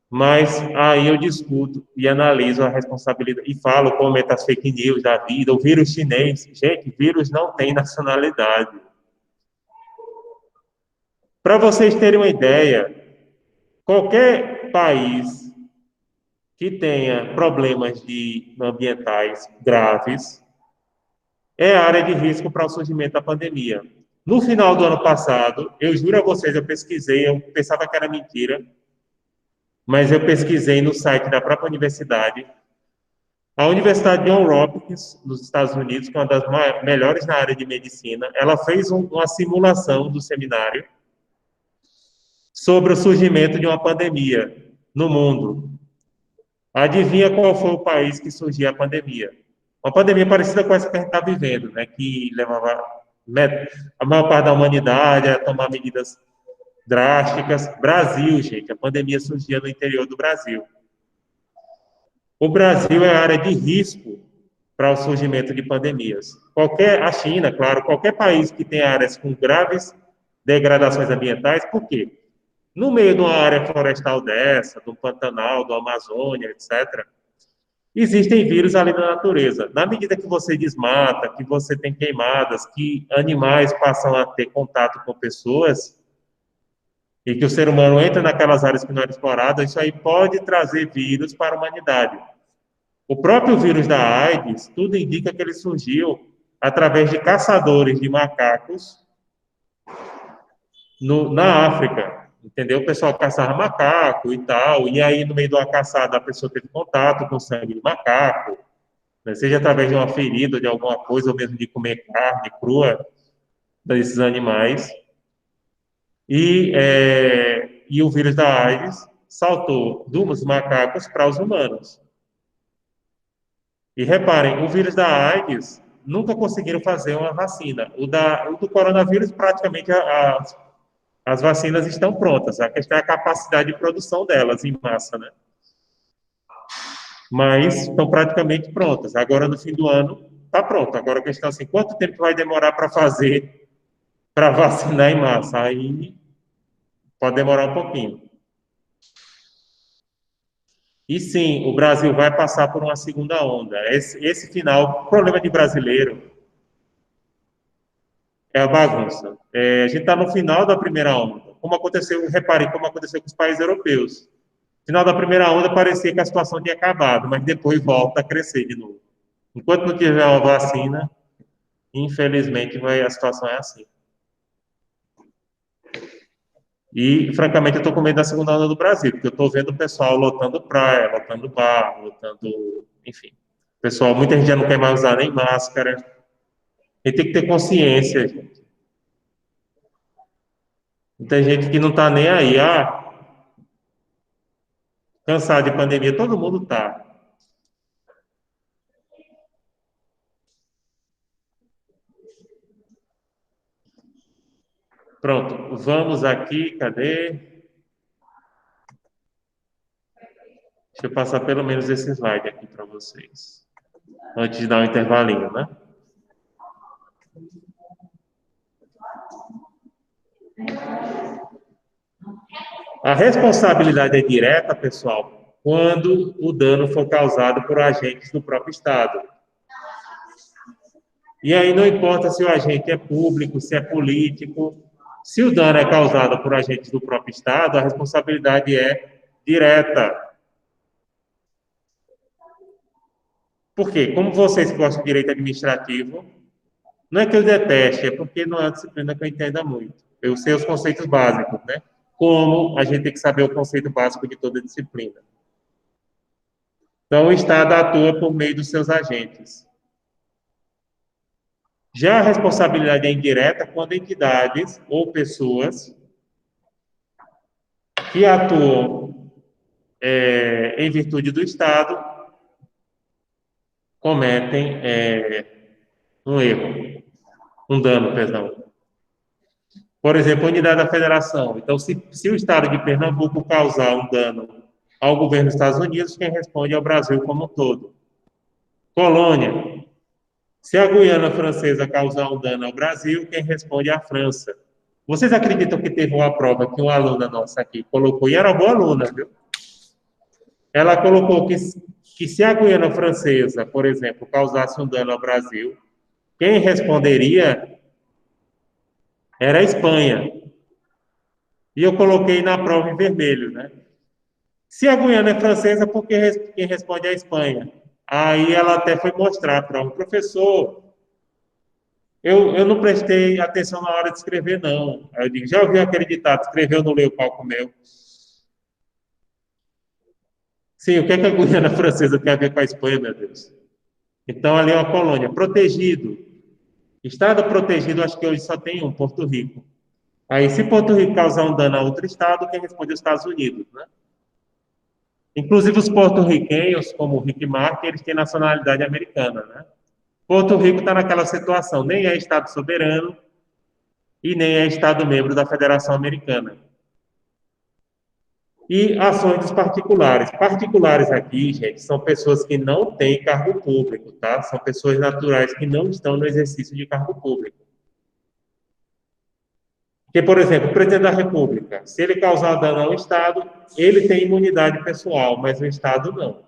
Speaker 1: Mas aí eu discuto e analiso a responsabilidade, e falo, comento as fake news da vida, o vírus chinês. Gente, vírus não tem nacionalidade. Para vocês terem uma ideia, qualquer país que tenha problemas ambientais graves é área de risco para o surgimento da pandemia. No final do ano passado, eu juro a vocês, eu pesquisei, eu pensava que era mentira, mas eu pesquisei no site da própria universidade. A Universidade de Johns Hopkins, nos Estados Unidos, que é uma das melhores na área de medicina, ela fez uma simulação do seminário sobre o surgimento de uma pandemia no mundo. Adivinha qual foi o país que surgiu a pandemia? Uma pandemia parecida com essa que a gente está vivendo, né? Que levava a maior parte da humanidade a tomar medidas drásticas. Brasil, gente, a pandemia surgia no interior do Brasil. O Brasil é área de risco para o surgimento de pandemias. A China, claro, qualquer país que tenha áreas com graves degradações ambientais, por quê? No meio de uma área florestal dessa, do Pantanal, do Amazônia, etc., existem vírus ali na natureza. Na medida que você desmata, que você tem queimadas, que animais passam a ter contato com pessoas, e que o ser humano entra naquelas áreas que não eram exploradas, isso aí pode trazer vírus para a humanidade. O próprio vírus da AIDS, tudo indica que ele surgiu através de caçadores de macacos na África, entendeu? O pessoal caçava macaco e tal, e aí no meio de uma caçada a pessoa teve contato com sangue de macaco, né? Seja através de uma ferida, de alguma coisa, ou mesmo de comer carne crua desses animais. E o vírus da AIDS saltou dos macacos para os humanos. E reparem, o vírus da AIDS nunca conseguiram fazer uma vacina. O do coronavírus, praticamente as vacinas estão prontas. A questão é a capacidade de produção delas em massa, né? Mas estão praticamente prontas. Agora, no fim do ano, está pronto. Agora a questão é assim, quanto tempo vai demorar para fazer, para vacinar em massa? Aí pode demorar um pouquinho. E sim, o Brasil vai passar por uma segunda onda. Esse final, o problema de brasileiro é a bagunça. A gente está no final da primeira onda. Como aconteceu, reparem como aconteceu com os países europeus. No final da primeira onda parecia que a situação tinha acabado, mas depois volta a crescer de novo. Enquanto não tiver uma vacina, infelizmente a situação é assim. E, francamente, eu estou com medo da segunda onda do Brasil, porque eu estou vendo o pessoal lotando praia, lotando bar, lotando, enfim. Pessoal, muita gente já não quer mais usar nem máscara. A gente tem que ter consciência, gente. Muita gente que não está nem aí. Cansado de pandemia, todo mundo tá. Pronto, vamos aqui, cadê? Deixa eu passar pelo menos esse slide aqui para vocês. Antes de dar um intervalinho, né? A responsabilidade é direta, pessoal, quando o dano for causado por agentes do próprio Estado. E aí não importa se o agente é público, se é político, se o dano é causado por agentes do próprio Estado, a responsabilidade é direta. Por quê? Como vocês que gostam de direito administrativo, não é que eu deteste, é porque não é uma disciplina que eu entenda muito. Eu sei os conceitos básicos, né? Como a gente tem que saber o conceito básico de toda disciplina. Então, o Estado atua por meio dos seus agentes. Já a responsabilidade é indireta quando entidades ou pessoas que atuam em virtude do Estado cometem um erro, um dano, perdão. Por exemplo, a unidade da federação. Então, se o Estado de Pernambuco causar um dano ao governo dos Estados Unidos, quem responde é o Brasil como um todo. Colônia. Se a Guiana Francesa causar um dano ao Brasil, quem responde é a França. Vocês acreditam que teve uma prova que uma aluna nossa aqui colocou, e era uma boa aluna, viu? Ela colocou que se a Guiana Francesa, por exemplo, causasse um dano ao Brasil, quem responderia era a Espanha. E eu coloquei na prova em vermelho, né? Se a Guiana é francesa, por que quem responde é a Espanha? Aí ela até foi mostrar para o professor. Eu não prestei atenção na hora de escrever, não. Aí eu digo, já ouviu aquele ditado, escreveu, não leu, o pau comeu. Sim, o que é que a Guiana Francesa tem a ver com a Espanha, meu Deus? Então, ali é uma colônia. Protegido. Estado protegido, acho que hoje só tem um, Porto Rico. Aí, se Porto Rico causar um dano a outro estado, quem responde é os Estados Unidos, né? Inclusive, os porto-riquenhos, como o Rick Martin, eles têm nacionalidade americana, né? Porto Rico está naquela situação, nem é Estado soberano e nem é Estado membro da Federação Americana. E ações dos particulares. Particulares aqui, gente, são pessoas que não têm cargo público, tá? São pessoas naturais que não estão no exercício de cargo público. Porque, por exemplo, o presidente da República, se ele causar dano ao Estado, ele tem imunidade pessoal, mas o Estado não.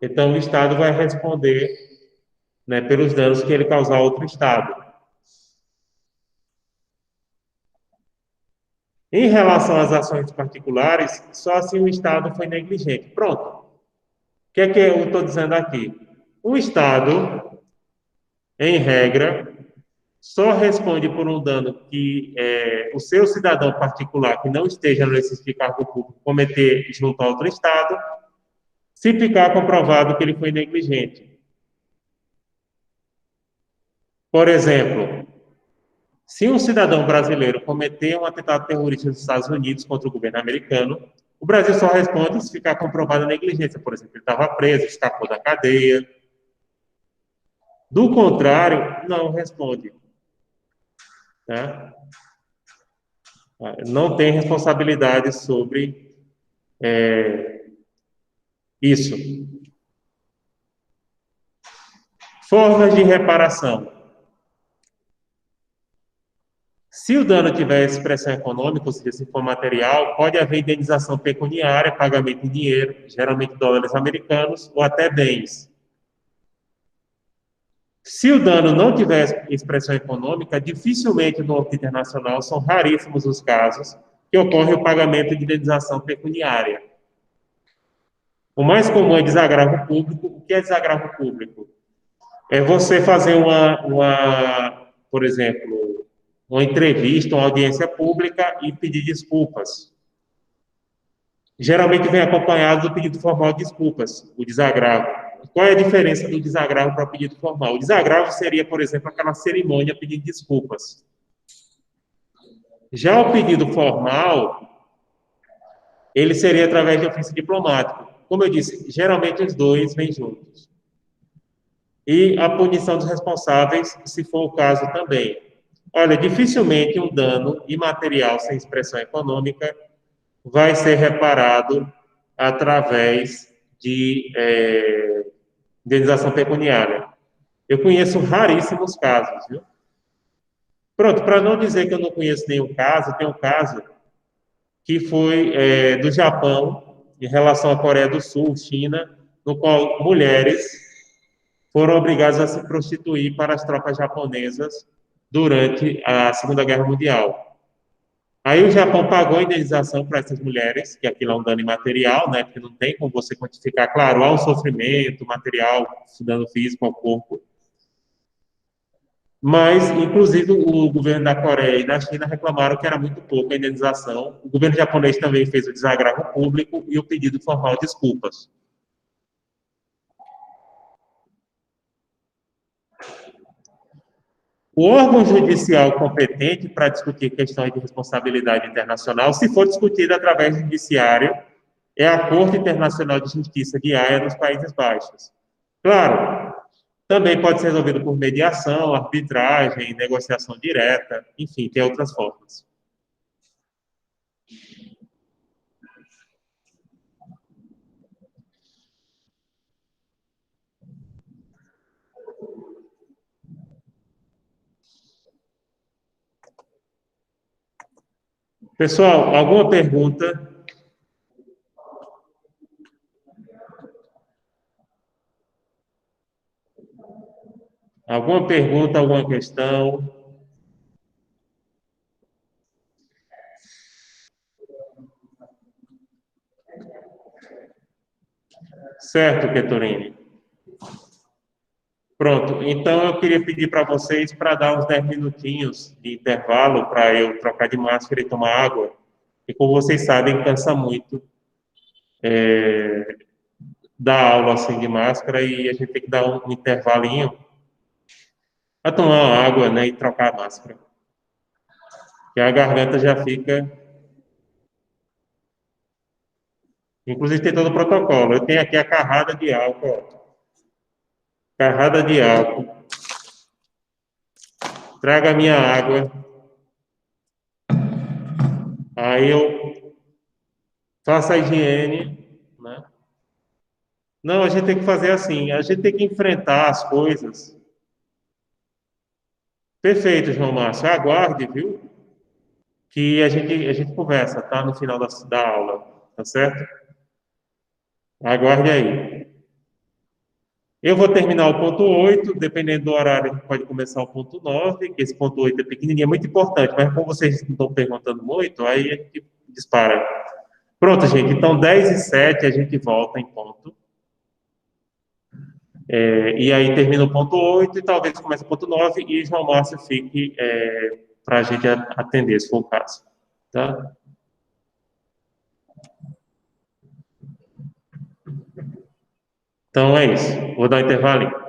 Speaker 1: Então, o Estado vai responder, né, pelos danos que ele causar a outro Estado. Em relação às ações particulares, só assim o Estado foi negligente. Pronto. O que é que eu estou dizendo aqui? O Estado, em regra, só responde por um dano que o seu cidadão particular que não esteja no exercício de cargo público cometer junto a outro Estado, se ficar comprovado que ele foi negligente. Por exemplo, se um cidadão brasileiro cometer um atentado terrorista nos Estados Unidos contra o governo americano, o Brasil só responde se ficar comprovada a negligência. Por exemplo, ele estava preso, escapou da cadeia. Do contrário, não responde. Tá? Não tem responsabilidade sobre isso. Formas de reparação. Se o dano tiver expressão econômica, ou seja, se for material, pode haver indenização pecuniária, pagamento em dinheiro, geralmente dólares americanos, ou até bens. Se o dano não tiver expressão econômica, dificilmente no âmbito internacional, são raríssimos os casos que ocorre o pagamento de indenização pecuniária. O mais comum é desagravo público. O que é desagravo público? É você fazer por exemplo, uma entrevista, uma audiência pública e pedir desculpas. Geralmente vem acompanhado do pedido formal de desculpas, o desagravo. Qual é a diferença do desagravo para o pedido formal? O desagravo seria, por exemplo, aquela cerimônia pedindo desculpas. Já o pedido formal, ele seria através de ofício diplomático. Como eu disse, geralmente os dois vêm juntos. E a punição dos responsáveis, se for o caso também. Olha, dificilmente um dano imaterial sem expressão econômica vai ser reparado através de indenização pecuniária. Eu conheço raríssimos casos, viu? Pronto, para não dizer que eu não conheço nenhum caso, tem um caso que foi do Japão, em relação à Coreia do Sul, China, no qual mulheres foram obrigadas a se prostituir para as tropas japonesas durante a Segunda Guerra Mundial. Aí o Japão pagou a indenização para essas mulheres, que aquilo é um dano imaterial, né, porque não tem como você quantificar. Claro, há um sofrimento material, dano físico ao corpo. Mas, inclusive, o governo da Coreia e da China reclamaram que era muito pouco a indenização. O governo japonês também fez o desagravo público e o pedido formal de desculpas. O órgão judicial competente para discutir questões de responsabilidade internacional, se for discutido através do judiciário, é a Corte Internacional de Justiça de Haia, nos Países Baixos. Claro, também pode ser resolvido por mediação, arbitragem, negociação direta, enfim, tem outras formas. Pessoal, alguma pergunta? Alguma pergunta, alguma questão? Certo, Ketorini. Pronto, então eu queria pedir para vocês para dar uns 10 minutinhos de intervalo para eu trocar de máscara e tomar água. E como vocês sabem, cansa muito dar aula assim de máscara e a gente tem que dar um intervalinho para tomar uma água, né, e trocar a máscara. E a garganta já fica. Inclusive tem todo o protocolo. Eu tenho aqui a carrada de álcool, ó. Carrada de álcool. Traga a minha água. Aí eu faço a higiene, né? Não, a gente tem que fazer assim, a gente tem que enfrentar as coisas. Perfeito, João Márcio. Aguarde, viu? Que a gente conversa, tá? No final da aula, tá certo? Aguarde aí. Eu vou terminar o ponto 8, dependendo do horário, a gente pode começar o ponto 9, que esse ponto 8 é pequenininho, é muito importante, mas como vocês não estão perguntando muito, aí a gente dispara. Pronto, gente, então 10 e 7 a gente volta em ponto. E aí termina o ponto 8 e talvez comece o ponto 9 e João Márcio fique para a gente atender, se for o caso. Tá? Então é isso. Vou dar um intervalo.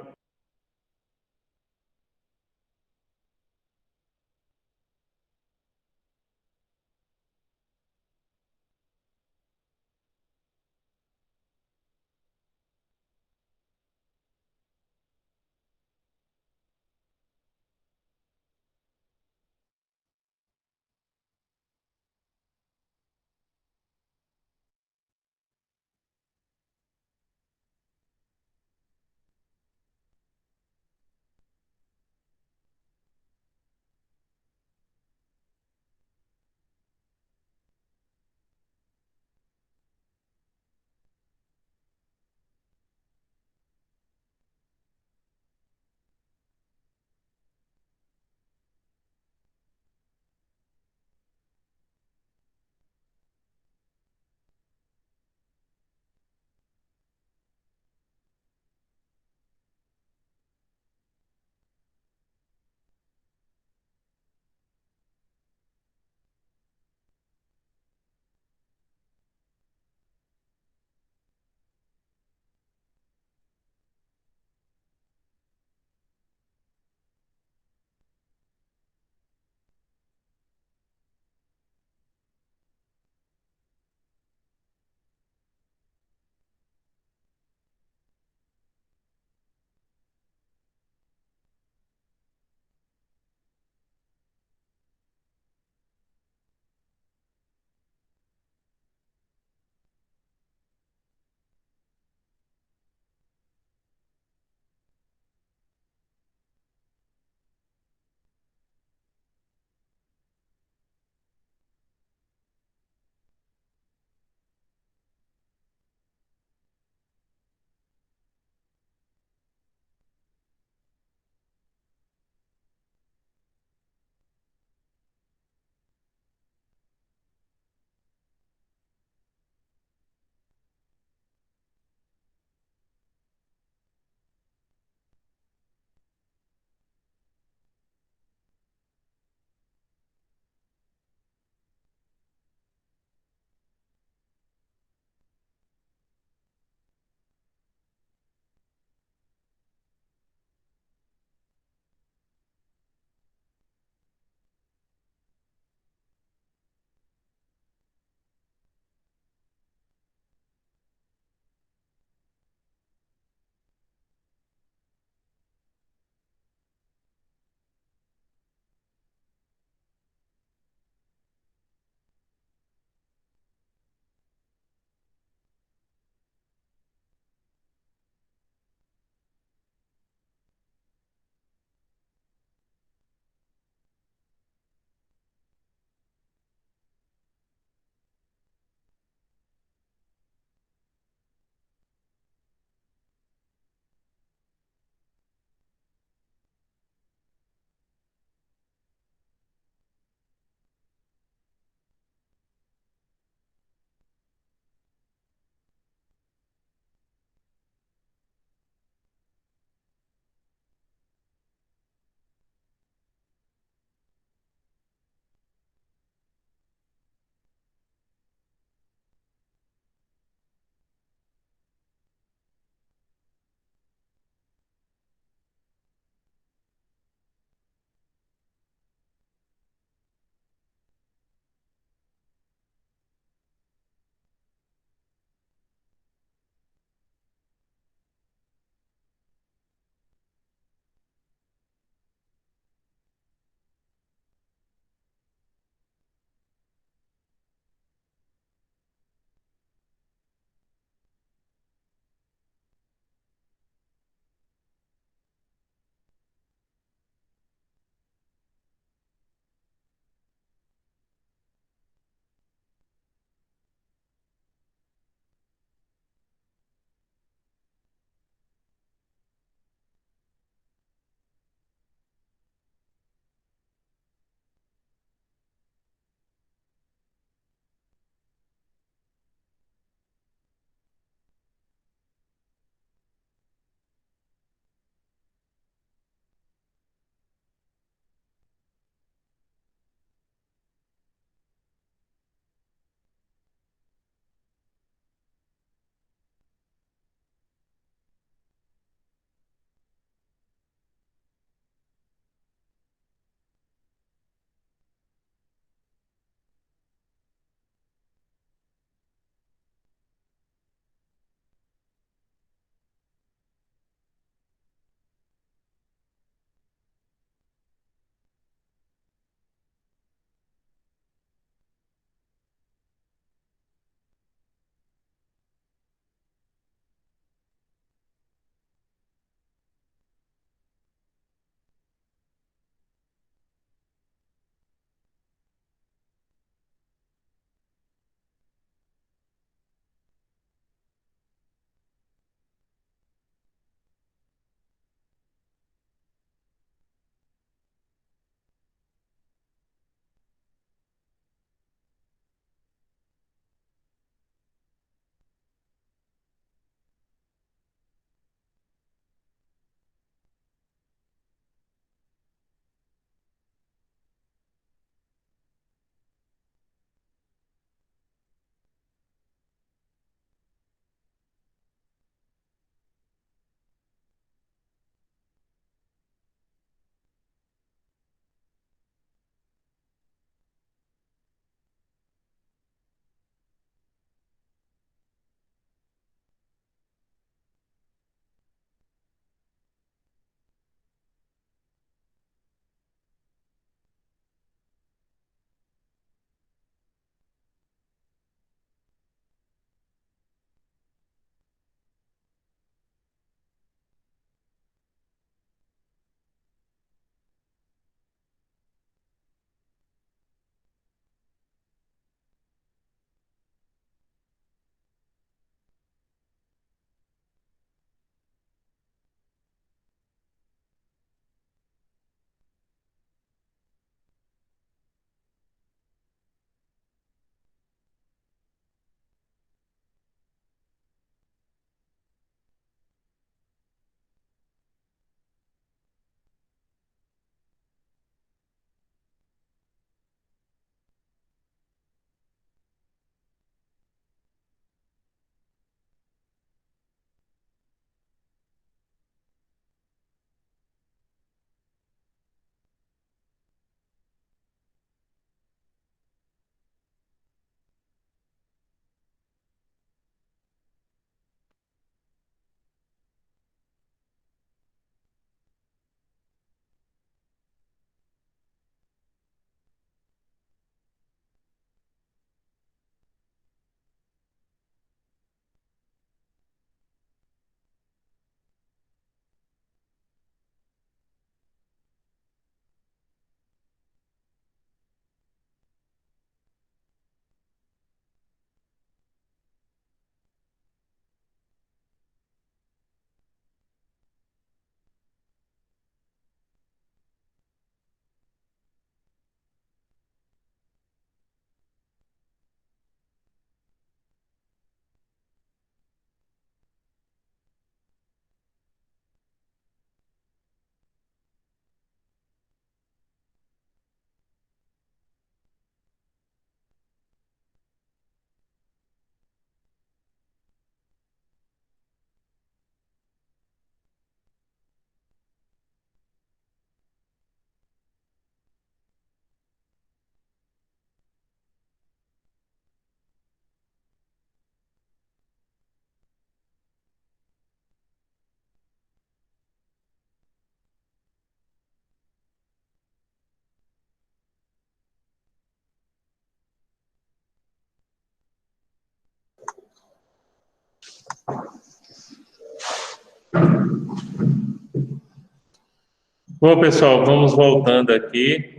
Speaker 1: Bom, pessoal, vamos voltando aqui.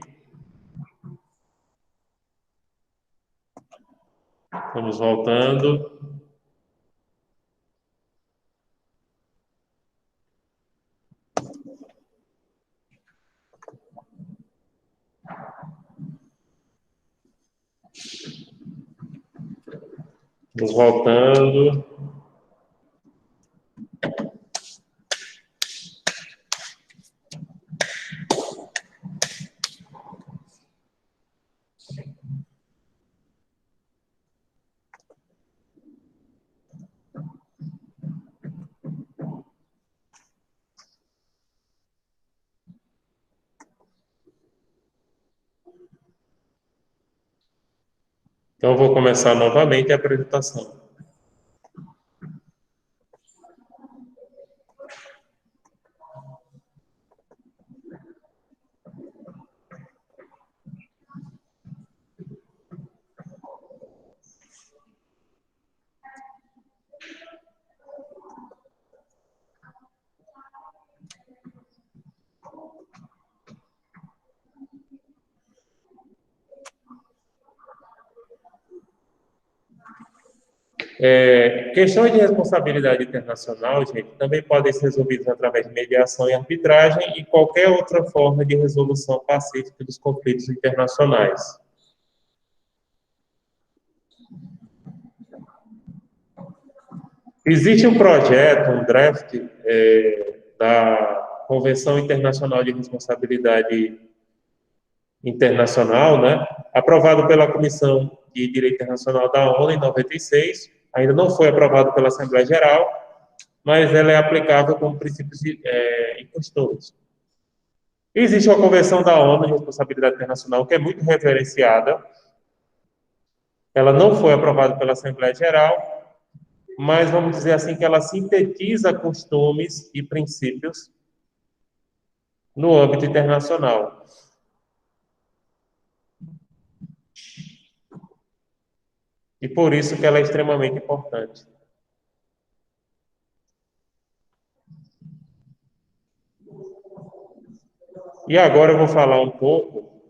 Speaker 1: Vamos voltando. Vamos voltando. Então, vou começar novamente a apresentação. Questões de responsabilidade internacional, gente, também podem ser resolvidas através de mediação e arbitragem e qualquer outra forma de resolução pacífica dos conflitos internacionais. Existe um projeto, um draft da Convenção Internacional de Responsabilidade Internacional, né, aprovado pela Comissão de Direito Internacional da ONU em 96, ainda não foi aprovado pela Assembleia Geral, mas ela é aplicável como princípios e costumes. Existe uma Convenção da ONU de Responsabilidade Internacional que é muito referenciada, ela não foi aprovada pela Assembleia Geral, mas vamos dizer assim que ela sintetiza costumes e princípios no âmbito internacional. E por isso que ela é extremamente importante. E agora eu vou falar um pouco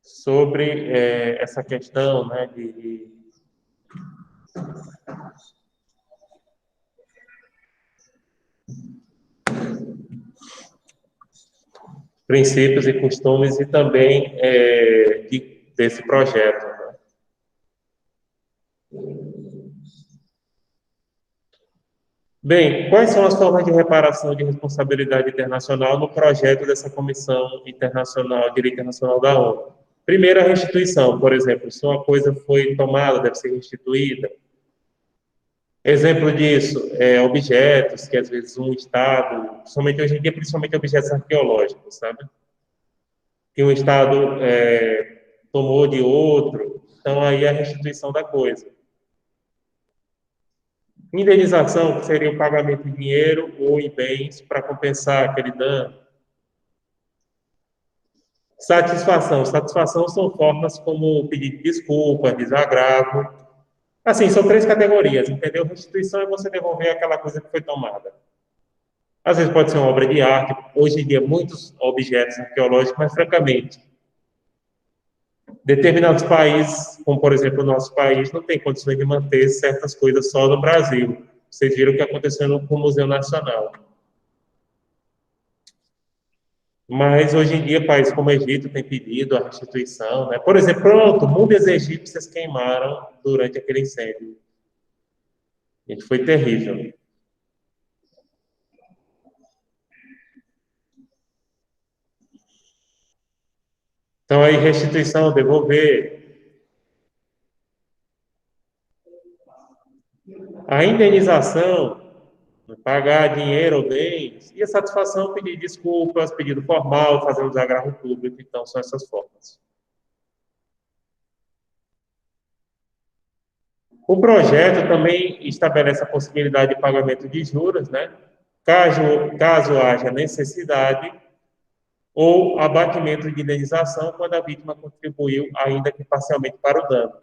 Speaker 1: sobre essa questão, né, de princípios e costumes e também desse projeto. Né? Bem, quais são as formas de reparação de responsabilidade internacional no projeto dessa Comissão Internacional, Direito Internacional da ONU? Primeiro, a restituição, por exemplo, se uma coisa foi tomada, deve ser restituída. Exemplo disso, objetos que às vezes um Estado, somente hoje em dia, principalmente objetos arqueológicos, sabe? Que um Estado tomou de outro, então aí é a restituição da coisa. Indenização, que seria o pagamento em dinheiro ou em bens para compensar aquele dano. Satisfação. Satisfação são formas como pedir desculpa, desagravo. Assim, são 3 categorias, entendeu? Restituição é você devolver aquela coisa que foi tomada. Às vezes pode ser uma obra de arte, hoje em dia muitos objetos arqueológicos, mas francamente, determinados países, como por exemplo o nosso país, não tem condições de manter certas coisas só no Brasil. Vocês viram o que aconteceu com o Museu Nacional. Mas hoje em dia, países como o Egito têm pedido a restituição, né? Por exemplo, pronto, múmias egípcias queimaram durante aquele incêndio. E foi terrível. Então, aí, restituição, devolver. A indenização, pagar dinheiro ou bens. E a satisfação, pedir desculpas, pedido formal, fazer um desagravo público. Então, são essas formas. O projeto também estabelece a possibilidade de pagamento de juros, né? Caso haja necessidade, ou abatimento de indenização quando a vítima contribuiu, ainda que parcialmente, para o dano.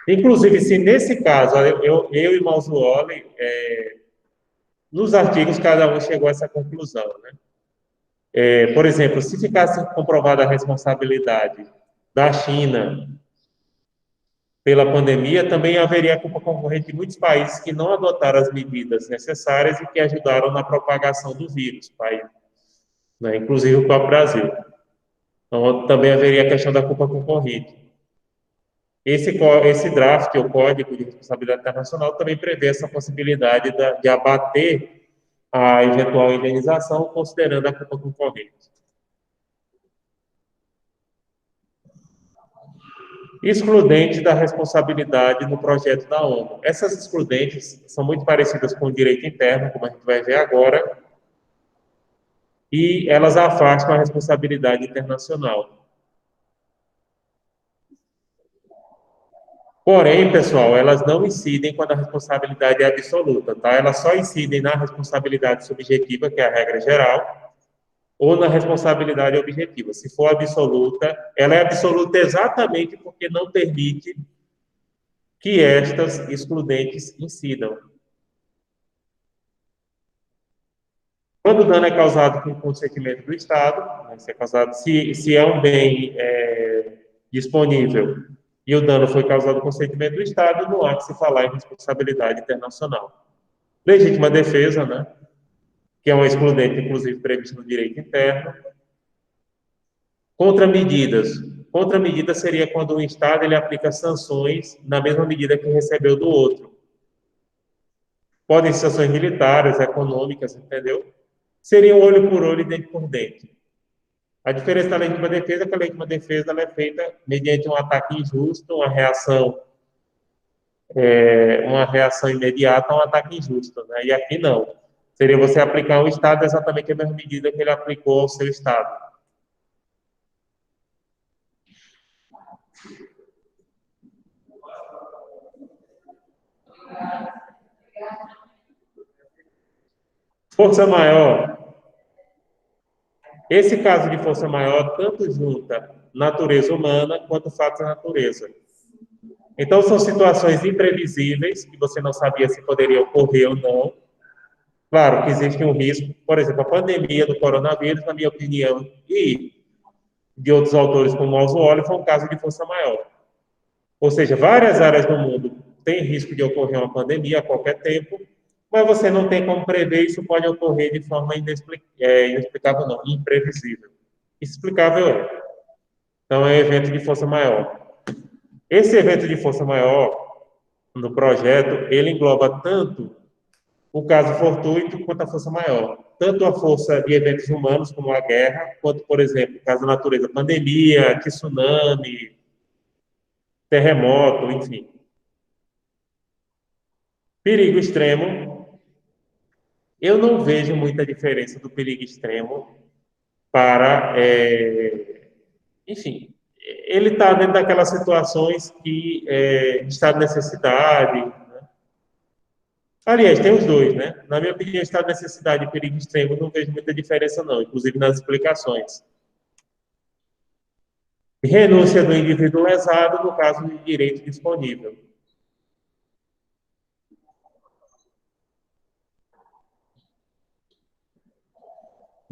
Speaker 1: Inclusive, se nesse caso, eu e Mausuoli, nos artigos, cada um chegou a essa conclusão, né? Por exemplo, se ficasse comprovada a responsabilidade da China pela pandemia, também haveria culpa concorrente de muitos países que não adotaram as medidas necessárias e que ajudaram na propagação do vírus, né? Inclusive o próprio Brasil. Então, também haveria a questão da culpa concorrente. Esse draft, o Código de Responsabilidade Internacional, também prevê essa possibilidade de abater a eventual indenização, considerando a culpa concorrente. Excludentes da responsabilidade no projeto da ONU. Essas excludentes são muito parecidas com o direito interno, como a gente vai ver agora, e elas afastam a responsabilidade internacional. Porém, pessoal, elas não incidem quando a responsabilidade é absoluta, tá? Elas só incidem na responsabilidade subjetiva, que é a regra geral, ou na responsabilidade objetiva. Se for absoluta, ela é absoluta exatamente porque não permite que estas excludentes incidam. Quando o dano é causado com consentimento do Estado, né, se é um bem disponível e o dano foi causado com consentimento do Estado, não há que se falar em responsabilidade internacional. Legítima defesa, né, que é uma excludente, inclusive, prevista no direito interno. Contramedidas. Contramedida seria quando o Estado ele aplica sanções na mesma medida que recebeu do outro. Podem ser sanções militares, econômicas, entendeu? Seria olho por olho e dente por dente. A diferença da legítima defesa é que a legítima defesa ela é feita mediante um ataque injusto, uma reação imediata a um ataque injusto, né? E aqui não. Seria você aplicar ao Estado exatamente a mesma medida que ele aplicou ao seu Estado. Força maior. Esse caso de força maior tanto junta natureza humana quanto fatos da natureza. Então, são situações imprevisíveis, que você não sabia se poderia ocorrer ou não. Claro que existe um risco, por exemplo, a pandemia do coronavírus, na minha opinião, e de outros autores como Oswald, foi um caso de força maior. Ou seja, várias áreas do mundo têm risco de ocorrer uma pandemia a qualquer tempo, mas você não tem como prever, isso pode ocorrer de forma inexplicável, não, imprevisível. Explicável é. Então, é um evento de força maior. Esse evento de força maior, no projeto, ele engloba tanto o caso fortuito quanto a força maior. Tanto a força de eventos humanos, como a guerra, quanto, por exemplo, caso da natureza, pandemia, tsunami, terremoto, enfim. Perigo extremo, eu não vejo muita diferença do perigo extremo para, enfim, ele está dentro daquelas situações que de estado de necessidade, né? Aliás, tem os dois, né? Na minha opinião, estado de necessidade e perigo extremo, não vejo muita diferença, não, inclusive nas explicações. Renúncia do indivíduo lesado no caso de direito disponível.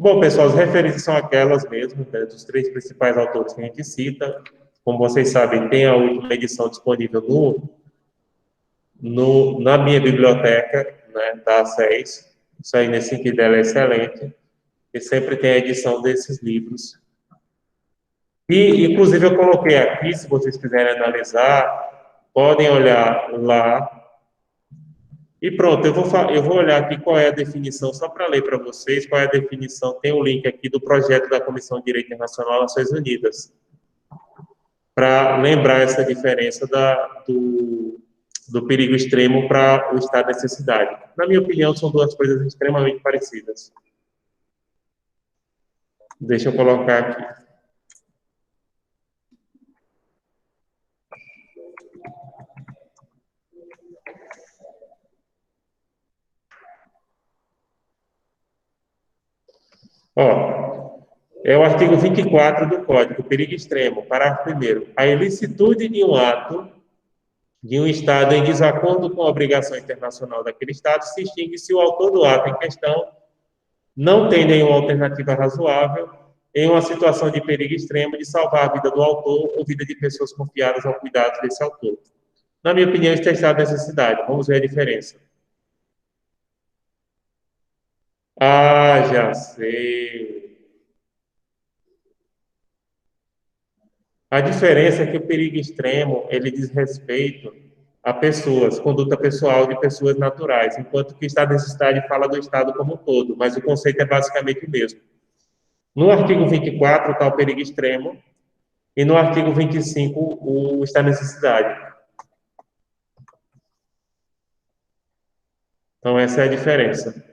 Speaker 1: Bom, pessoal, as referências são aquelas mesmo, né, dos três principais autores que a gente cita. Como vocês sabem, tem a última edição disponível na minha biblioteca, né, da A6. Isso aí, nesse sentido, dela é excelente. E sempre tem a edição desses livros. E, inclusive, eu coloquei aqui, se vocês quiserem analisar, podem olhar lá. E pronto, eu vou olhar aqui qual é a definição, só para ler para vocês, qual é a definição. Tem o link aqui do projeto da Comissão de Direito Internacional das Nações Unidas, para lembrar essa diferença do perigo extremo para o estado de necessidade. Na minha opinião, são duas coisas extremamente parecidas. Deixa eu colocar aqui. Ó, é o artigo 24 do Código, perigo extremo, parágrafo 1º. A ilicitude de um ato de um Estado em desacordo com a obrigação internacional daquele Estado, se extingue se o autor do ato em questão não tem nenhuma alternativa razoável em uma situação de perigo extremo de salvar a vida do autor ou vida de pessoas confiadas ao cuidado desse autor. Na minha opinião, isso é estado de necessidade. Vamos ver a diferença. Ah, já sei. A diferença é que o perigo extremo, ele diz respeito a pessoas, conduta pessoal de pessoas naturais, enquanto que o estado de necessidade fala do estado como um todo, mas o conceito é basicamente o mesmo. No artigo 24 está o perigo extremo, e no artigo 25 o estado de necessidade. Então, essa é a diferença.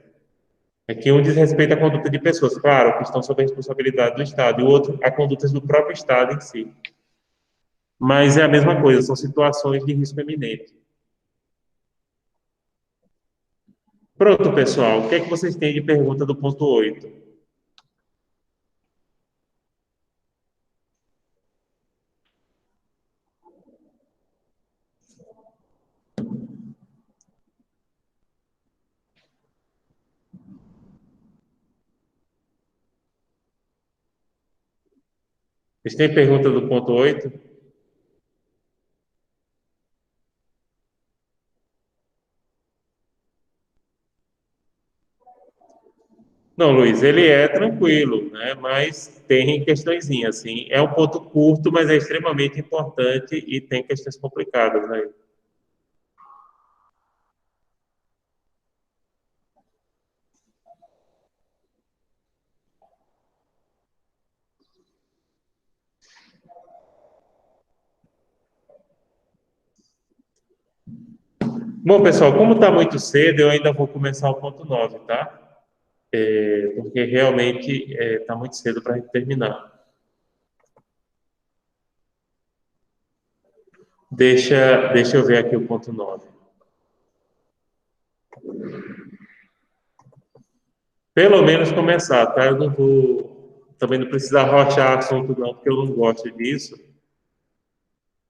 Speaker 1: É que um diz respeito à conduta de pessoas, claro, que estão sob a responsabilidade do Estado, e o outro a condutas do próprio Estado em si. Mas é a mesma coisa, são situações de risco eminente. Pronto, pessoal. O que é que vocês têm de pergunta do ponto 8? Vocês têm pergunta do ponto 8? Não, Luiz, ele é tranquilo, né? Mas tem questõezinhas, assim. É um ponto curto, mas é extremamente importante e tem questões complicadas, né? Bom, pessoal, como está muito cedo, eu ainda vou começar o ponto 9, tá? Porque realmente está muito cedo para a gente terminar. Deixa eu ver aqui o ponto 9. Pelo menos começar, tá? Eu não vou. Também não precisa arrochar assunto, não, porque eu não gosto disso.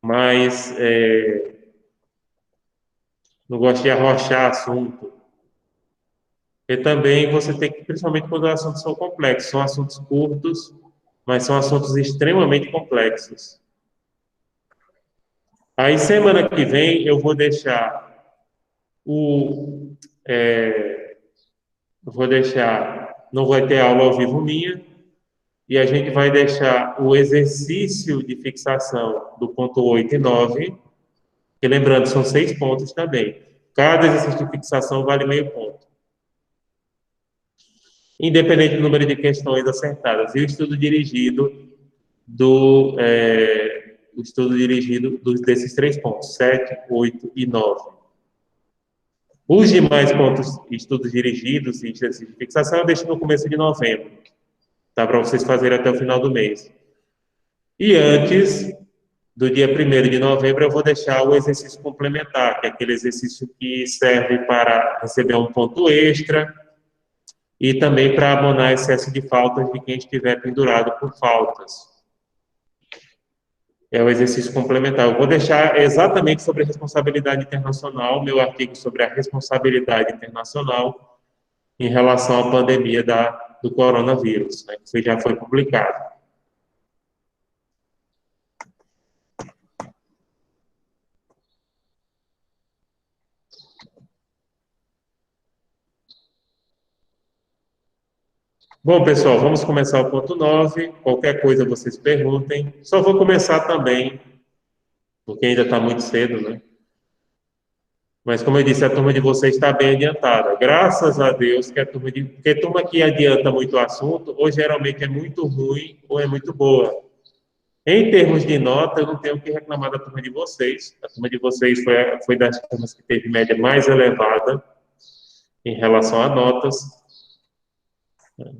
Speaker 1: Mas não gosto de arrochar assunto. E também você tem que, principalmente quando os assuntos são complexos, são assuntos curtos, mas são assuntos extremamente complexos. Aí, semana que vem, eu vou deixar o. é, eu vou deixar. Não vai ter aula ao vivo minha, e a gente vai deixar o exercício de fixação do ponto 8 e 9, que lembrando, são 6 pontos também. Cada exercício de fixação vale meio ponto, independente do número de questões acertadas. E o estudo dirigido desses 3 pontos, 7, 8 e 9. Os demais pontos, estudos dirigidos e exercício de fixação, eu deixo no começo de novembro, tá? Para vocês fazerem até o final do mês. E antes do dia 1º de novembro, eu vou deixar o exercício complementar, que é aquele exercício que serve para receber um ponto extra e também para abonar excesso de faltas de quem estiver pendurado por faltas. É o exercício complementar. Eu vou deixar exatamente sobre a responsabilidade internacional, meu artigo sobre a responsabilidade internacional em relação à pandemia do coronavírus, né, que já foi publicado. Bom, pessoal, vamos começar o ponto 9. Qualquer coisa vocês perguntem. Só vou começar também, porque ainda está muito cedo, né? Mas, como eu disse, a turma de vocês está bem adiantada. Graças a Deus que a turma porque a turma que adianta muito o assunto, ou geralmente é muito ruim, ou é muito boa. Em termos de nota, eu não tenho o que reclamar da turma de vocês. A turma de vocês foi das turmas que teve média mais elevada em relação a notas,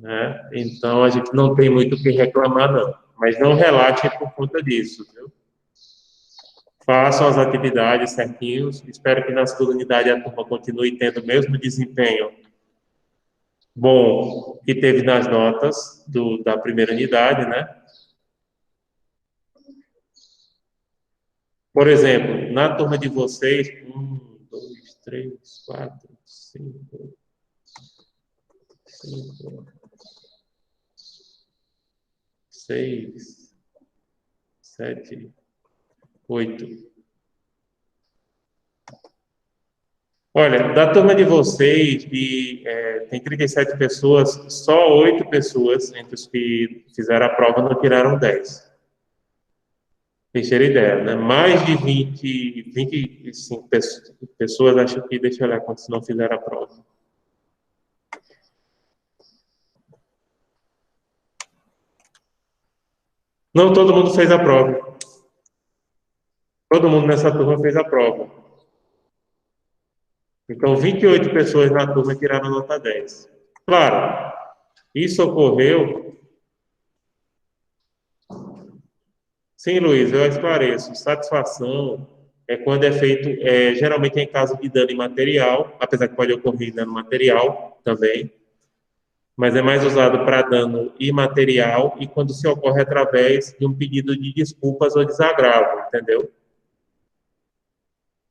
Speaker 1: né? Então, a gente não tem muito o que reclamar, não. Mas não relaxe por conta disso, viu? Façam as atividades certinhos. Espero que na segunda unidade a turma continue tendo o mesmo desempenho bom que teve nas notas da primeira unidade, né? Por exemplo, na turma de vocês, 6, 7, 8. Olha, da turma de vocês, tem 37 pessoas, só 8 pessoas entre os que fizeram a prova não tiraram 10. Vocês terem ideia, né? Mais de 25 pessoas, acho que, deixa eu olhar quantos não fizeram a prova. Não, todo mundo fez a prova. Todo mundo nessa turma fez a prova. Então, 28 pessoas na turma tiraram nota 10. Claro, isso ocorreu. Sim, Luiz, eu esclareço. Satisfação é quando é feito, geralmente é em caso de dano imaterial, apesar que pode ocorrer dano material também, mas é mais usado para dano imaterial e quando se ocorre através de um pedido de desculpas ou desagravo, entendeu?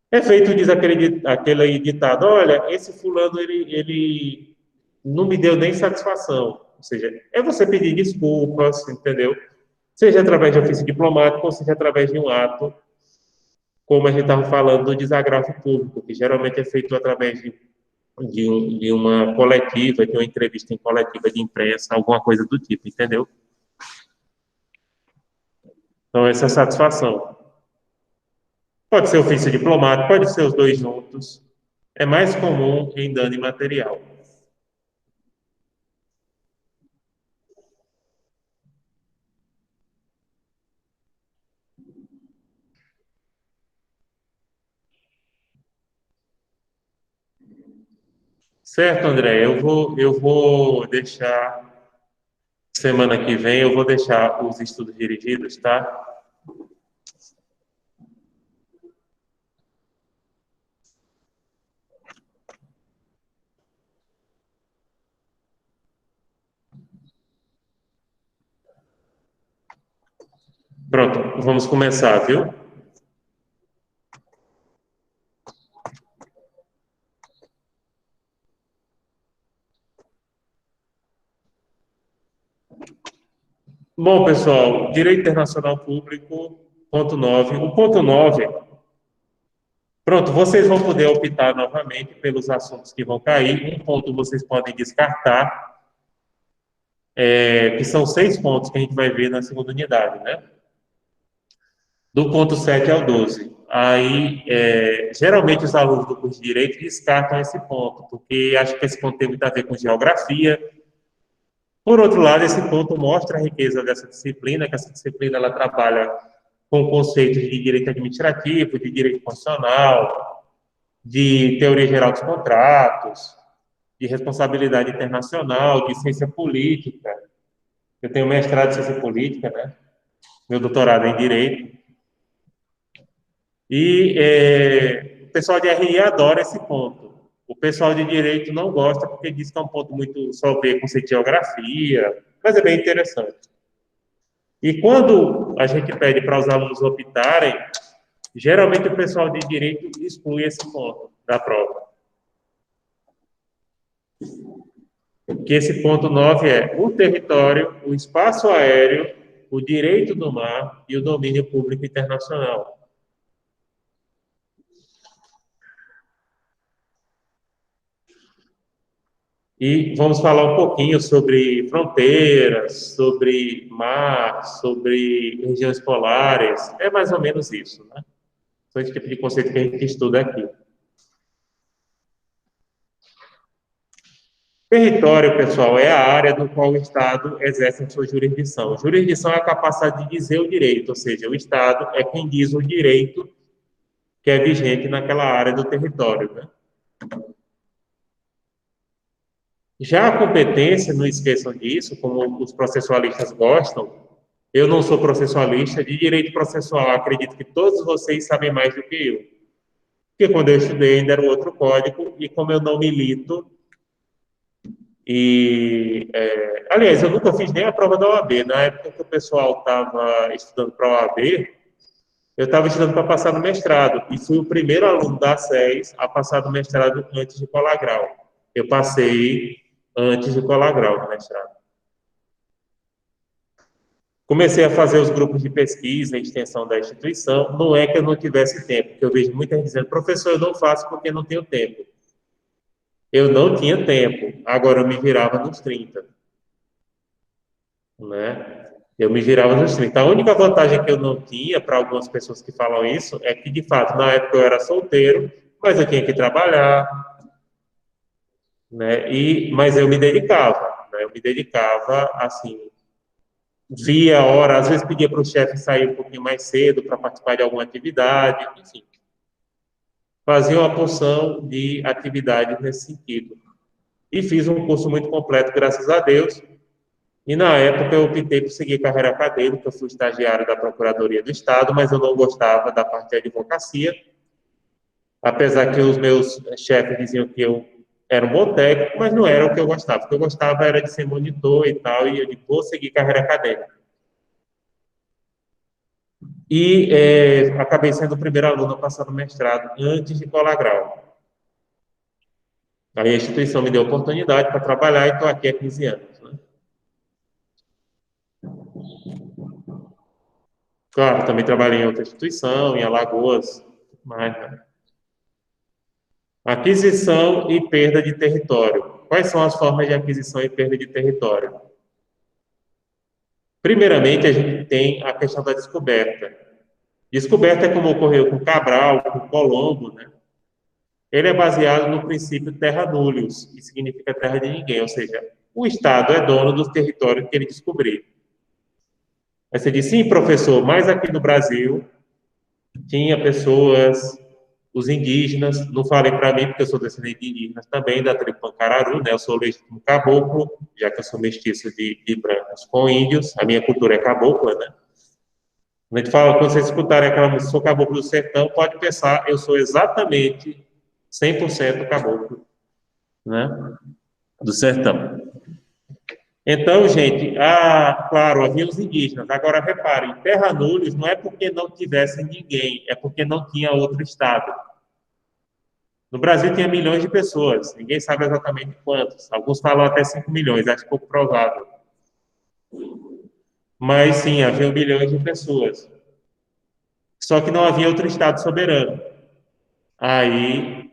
Speaker 1: É feito, diz aquele ditado, olha, esse fulano, ele não me deu nem satisfação. Ou seja, é você pedir desculpas, entendeu? Seja através de ofício diplomático ou seja através de um ato, como a gente estava falando do desagravo público, que geralmente é feito através de uma coletiva, de uma entrevista em coletiva de imprensa, alguma coisa do tipo, entendeu? Então, essa é a satisfação. Pode ser ofício diplomático, pode ser os dois juntos. É mais comum em dano imaterial. Certo, André? Eu vou deixar, semana que vem, eu vou deixar os estudos dirigidos, tá? Pronto, vamos começar, viu? Bom, pessoal, Direito Internacional Público, ponto 9. O ponto 9, pronto, vocês vão poder optar novamente pelos assuntos que vão cair. Um ponto vocês podem descartar, que são 6 pontos que a gente vai ver na segunda unidade, né? Do ponto 7 ao 12. Aí, geralmente os alunos do curso de Direito descartam esse ponto, porque acham que esse ponto tem muito a ver com geografia. Por outro lado, esse ponto mostra a riqueza dessa disciplina, que essa disciplina ela trabalha com conceitos de direito administrativo, de direito constitucional, de teoria geral dos contratos, de responsabilidade internacional, de ciência política. Eu tenho mestrado em ciência política, né? Meu doutorado é em direito. E o pessoal de RI adora esse ponto. O pessoal de direito não gosta porque diz que é um ponto muito só ver conceito de geografia, mas é bem interessante. E quando a gente pede para os alunos optarem, geralmente o pessoal de direito exclui esse ponto da prova. Que esse ponto 9 é o território, o espaço aéreo, o direito do mar e o domínio público internacional. E vamos falar um pouquinho sobre fronteiras, sobre mar, sobre regiões polares. É mais ou menos isso, né? São esse tipo de conceito que a gente estuda aqui. Território, pessoal, é a área do qual o Estado exerce a sua jurisdição. Jurisdição é a capacidade de dizer o direito, ou seja, o Estado é quem diz o direito que é vigente naquela área do território, né? Já a competência, não esqueçam disso, como os processualistas gostam, eu não sou processualista, de direito processual, acredito que todos vocês sabem mais do que eu. Porque quando eu estudei ainda era um outro código, e como eu não milito, aliás, eu nunca fiz nem a prova da OAB. Na época que o pessoal estava estudando para a OAB, Eu estava estudando para passar no mestrado e fui o primeiro aluno da SES a passar no mestrado antes de colar grau. Eu passei antes de colar grau no mestrado. Comecei a fazer os grupos de pesquisa e extensão da instituição. Não é que eu não tivesse tempo, porque eu vejo muita gente dizendo, professor, eu não faço porque não tenho tempo. Eu não tinha tempo, agora eu me virava nos 30, né? Eu me virava nos 30. A única vantagem que eu não tinha, para algumas pessoas que falam isso, é que, de fato, na época eu era solteiro, mas eu tinha que trabalhar, né? Mas eu me dedicava, né? Eu me dedicava, assim, via a hora, às vezes pedia para o chefe sair um pouquinho mais cedo para participar de alguma atividade, enfim. Fazia uma porção de atividades nesse sentido. E fiz um curso muito completo, graças a Deus. E na época eu optei por seguir carreira acadêmica, eu fui estagiário da Procuradoria do Estado, mas eu não gostava da parte de advocacia, apesar que os meus chefes diziam que eu era um bom técnico, mas não era o que eu gostava. O que eu gostava era de ser monitor e tal, e eu disse, vou seguir carreira acadêmica. E acabei sendo o primeiro aluno a passar no mestrado antes de colar grau. Aí a instituição me deu oportunidade para trabalhar e estou aqui há 15 anos. Né? Claro, também trabalhei em outra instituição, em Alagoas, mas, né? Aquisição e perda de território. Quais são as formas de aquisição e perda de território? Primeiramente, a gente tem a questão da descoberta. Descoberta é como ocorreu com Cabral, com Colombo, né? Ele é baseado no princípio terra nullius, que significa terra de ninguém, ou seja, o Estado é dono dos territórios que ele descobrir. Aí você diz, sim, professor, mas aqui no Brasil tinha pessoas, os indígenas, não falei para mim, porque eu sou descendente de indígenas também, da tribo Pancararu, né? Eu sou legítimo caboclo, já que eu sou mestiço de brancos com índios, a minha cultura é cabocla, né? Quando a gente fala, quando vocês escutarem aquela música, sou caboclo do sertão, pode pensar, eu sou exatamente 100% caboclo, né? Do sertão. Então, gente, claro, havia os indígenas. Agora, reparem, terra nullius não é porque não tivesse ninguém, é porque não tinha outro estado. No Brasil tinha milhões de pessoas, ninguém sabe exatamente quantos. Alguns falam até 5 milhões, acho pouco provável. Mas sim, havia milhões de pessoas. Só que não havia outro estado soberano. Aí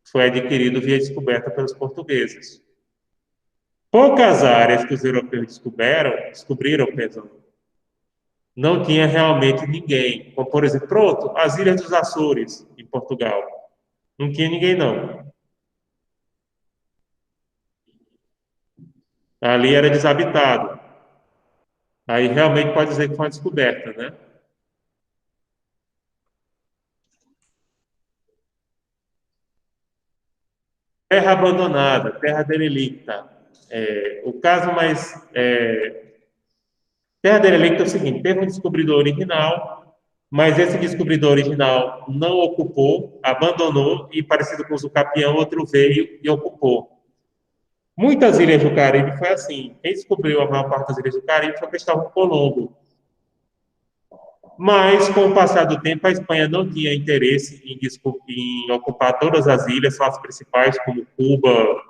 Speaker 1: foi adquirido via descoberta pelos portugueses. Poucas áreas que os europeus descobriram, perdão, não tinha realmente ninguém. Como, por exemplo, pronto, as Ilhas dos Açores, em Portugal. Não tinha ninguém, não. Ali era desabitado. Aí realmente pode dizer que foi uma descoberta, né? Terra abandonada, terra derelicta. O caso mais. Terra derelicta é o seguinte: teve um descobridor original, mas esse descobridor original não ocupou, abandonou, e parecido com o Capião, outro veio e ocupou. Muitas ilhas do Caribe foi assim. Quem descobriu a maior parte das ilhas do Caribe foi Cristóvão Colombo. Mas, com o passar do tempo, a Espanha não tinha interesse em ocupar todas as ilhas, só as principais, como Cuba,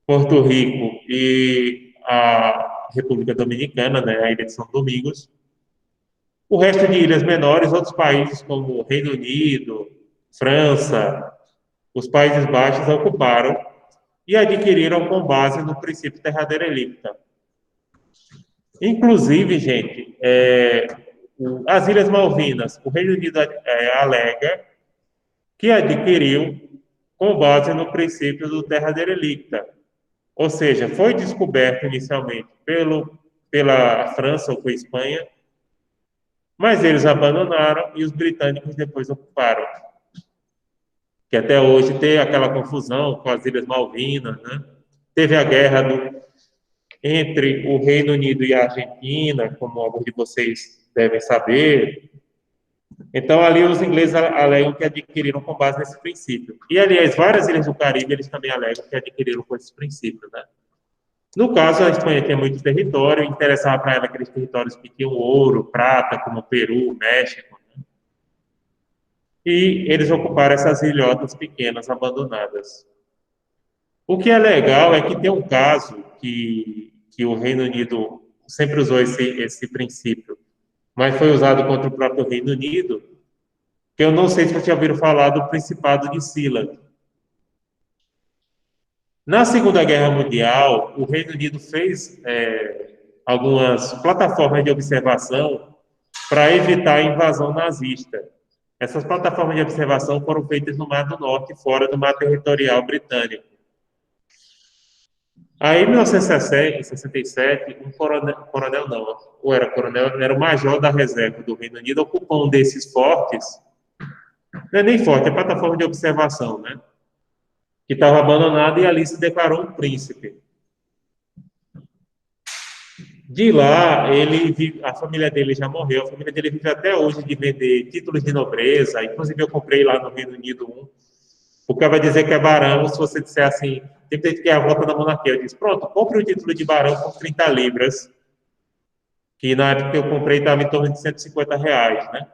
Speaker 1: Porto Rico e a República Dominicana, né, a Ilha de São Domingos. O resto de ilhas menores, outros países como Reino Unido, França, os Países Baixos ocuparam e adquiriram com base no princípio terra derelicta. Inclusive, gente, as Ilhas Malvinas, o Reino Unido alega que adquiriu com base no princípio do terra derelicta. Ou seja, foi descoberto inicialmente pela França ou pela Espanha, mas eles abandonaram e os britânicos depois ocuparam. Que até hoje tem aquela confusão com as Ilhas Malvinas, né? Teve a guerra entre o Reino Unido e a Argentina, como alguns de vocês devem saber. Então, ali os ingleses alegam que adquiriram com base nesse princípio. E, aliás, várias ilhas do Caribe, eles também alegam que adquiriram com esse princípio, né? No caso, a Espanha tinha muito território, interessava para ela aqueles territórios que tinham ouro, prata, como Peru, México. e eles ocuparam essas ilhotas pequenas abandonadas. O que é legal é que tem um caso que o Reino Unido sempre usou esse princípio, mas foi usado contra o próprio Reino Unido, que eu não sei se vocês já ouviram falar do Principado de Sealand. Na Segunda Guerra Mundial, o Reino Unido fez algumas plataformas de observação para evitar a invasão nazista. Essas plataformas de observação foram feitas no Mar do Norte, fora do mar territorial britânico. Aí, em 1967, um coronel não, ou era coronel, era o major da reserva do Reino Unido, ocupou um desses fortes, não é nem forte, é plataforma de observação, né? Que estava abandonado e ali se declarou um príncipe. De lá, a família dele já morreu, a família dele vive até hoje de vender títulos de nobreza, inclusive eu comprei lá no Reino Unido um. O cara vai dizer que é barão, se você disser assim, tem gente que é a volta da monarquia. Eu disse, pronto, compre o título de barão por 30 libras, que na época que eu comprei estava em torno de R$ 150, né?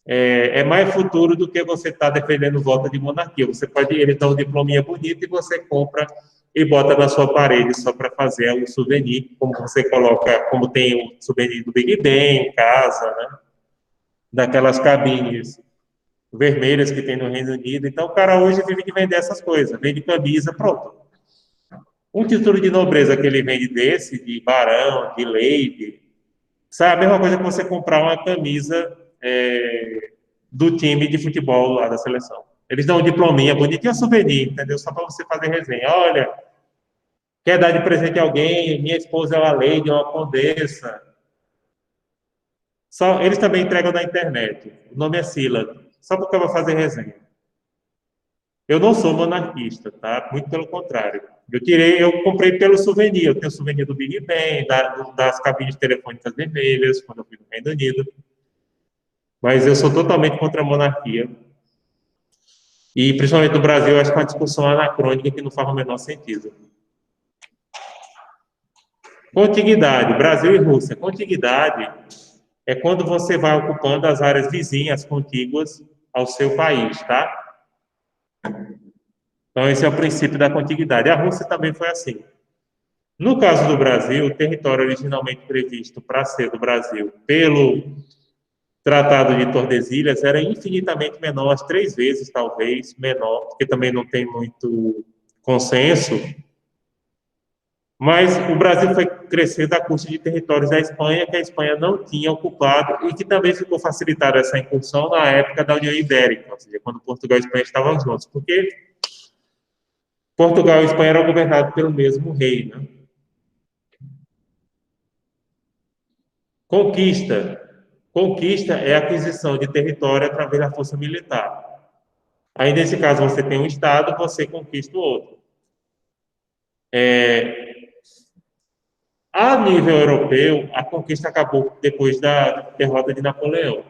Speaker 1: É mais futuro do que você estar defendendo volta de monarquia. Você pode, ele dá um diplominha bonito e você compra e bota na sua parede só para fazer um souvenir, como você coloca, como tem o souvenir do Big Ben em casa, né? Daquelas cabines vermelhas que tem no Reino Unido. Então, o cara hoje vive de vender essas coisas, vende camisa, pronto. Um título de nobreza que ele vende desse, de barão, de lady, sabe? A mesma coisa que você comprar uma camisa do time de futebol lá da seleção. Eles dão um diplominha bonitinho, souvenir, entendeu? Só para você fazer resenha. Olha, quer dar de presente a alguém? Minha esposa é uma lady, é uma condessa. Só, eles também entregam na internet. O nome é Sila, só porque eu vou fazer resenha. Eu não sou monarquista, tá? Muito pelo contrário. Eu comprei pelo souvenir. Eu tenho souvenir do Big Ben, das cabines telefônicas vermelhas, quando eu fui no Reino Unido. Mas eu sou totalmente contra a monarquia. E, principalmente no Brasil, eu acho que é uma discussão anacrônica que não faz o menor sentido. Contiguidade, Brasil e Rússia. Contiguidade é quando você vai ocupando as áreas vizinhas, contíguas ao seu país, tá? Então, esse é o princípio da contiguidade. A Rússia também foi assim. No caso do Brasil, o território originalmente previsto para ser do Brasil pelo Tratado de Tordesilhas era infinitamente menor, as 3 vezes talvez menor, porque também não tem muito consenso. Mas o Brasil foi crescendo à custa de territórios da Espanha que a Espanha não tinha ocupado e que também ficou facilitada essa incursão na época da União Ibérica, ou seja, quando Portugal e Espanha estavam juntos, porque Portugal e Espanha eram governados pelo mesmo rei, né? Conquista. Conquista é a aquisição de território através da força militar. Aí, nesse caso, você tem um Estado, você conquista o outro. A nível europeu, a conquista acabou depois da derrota de Napoleão.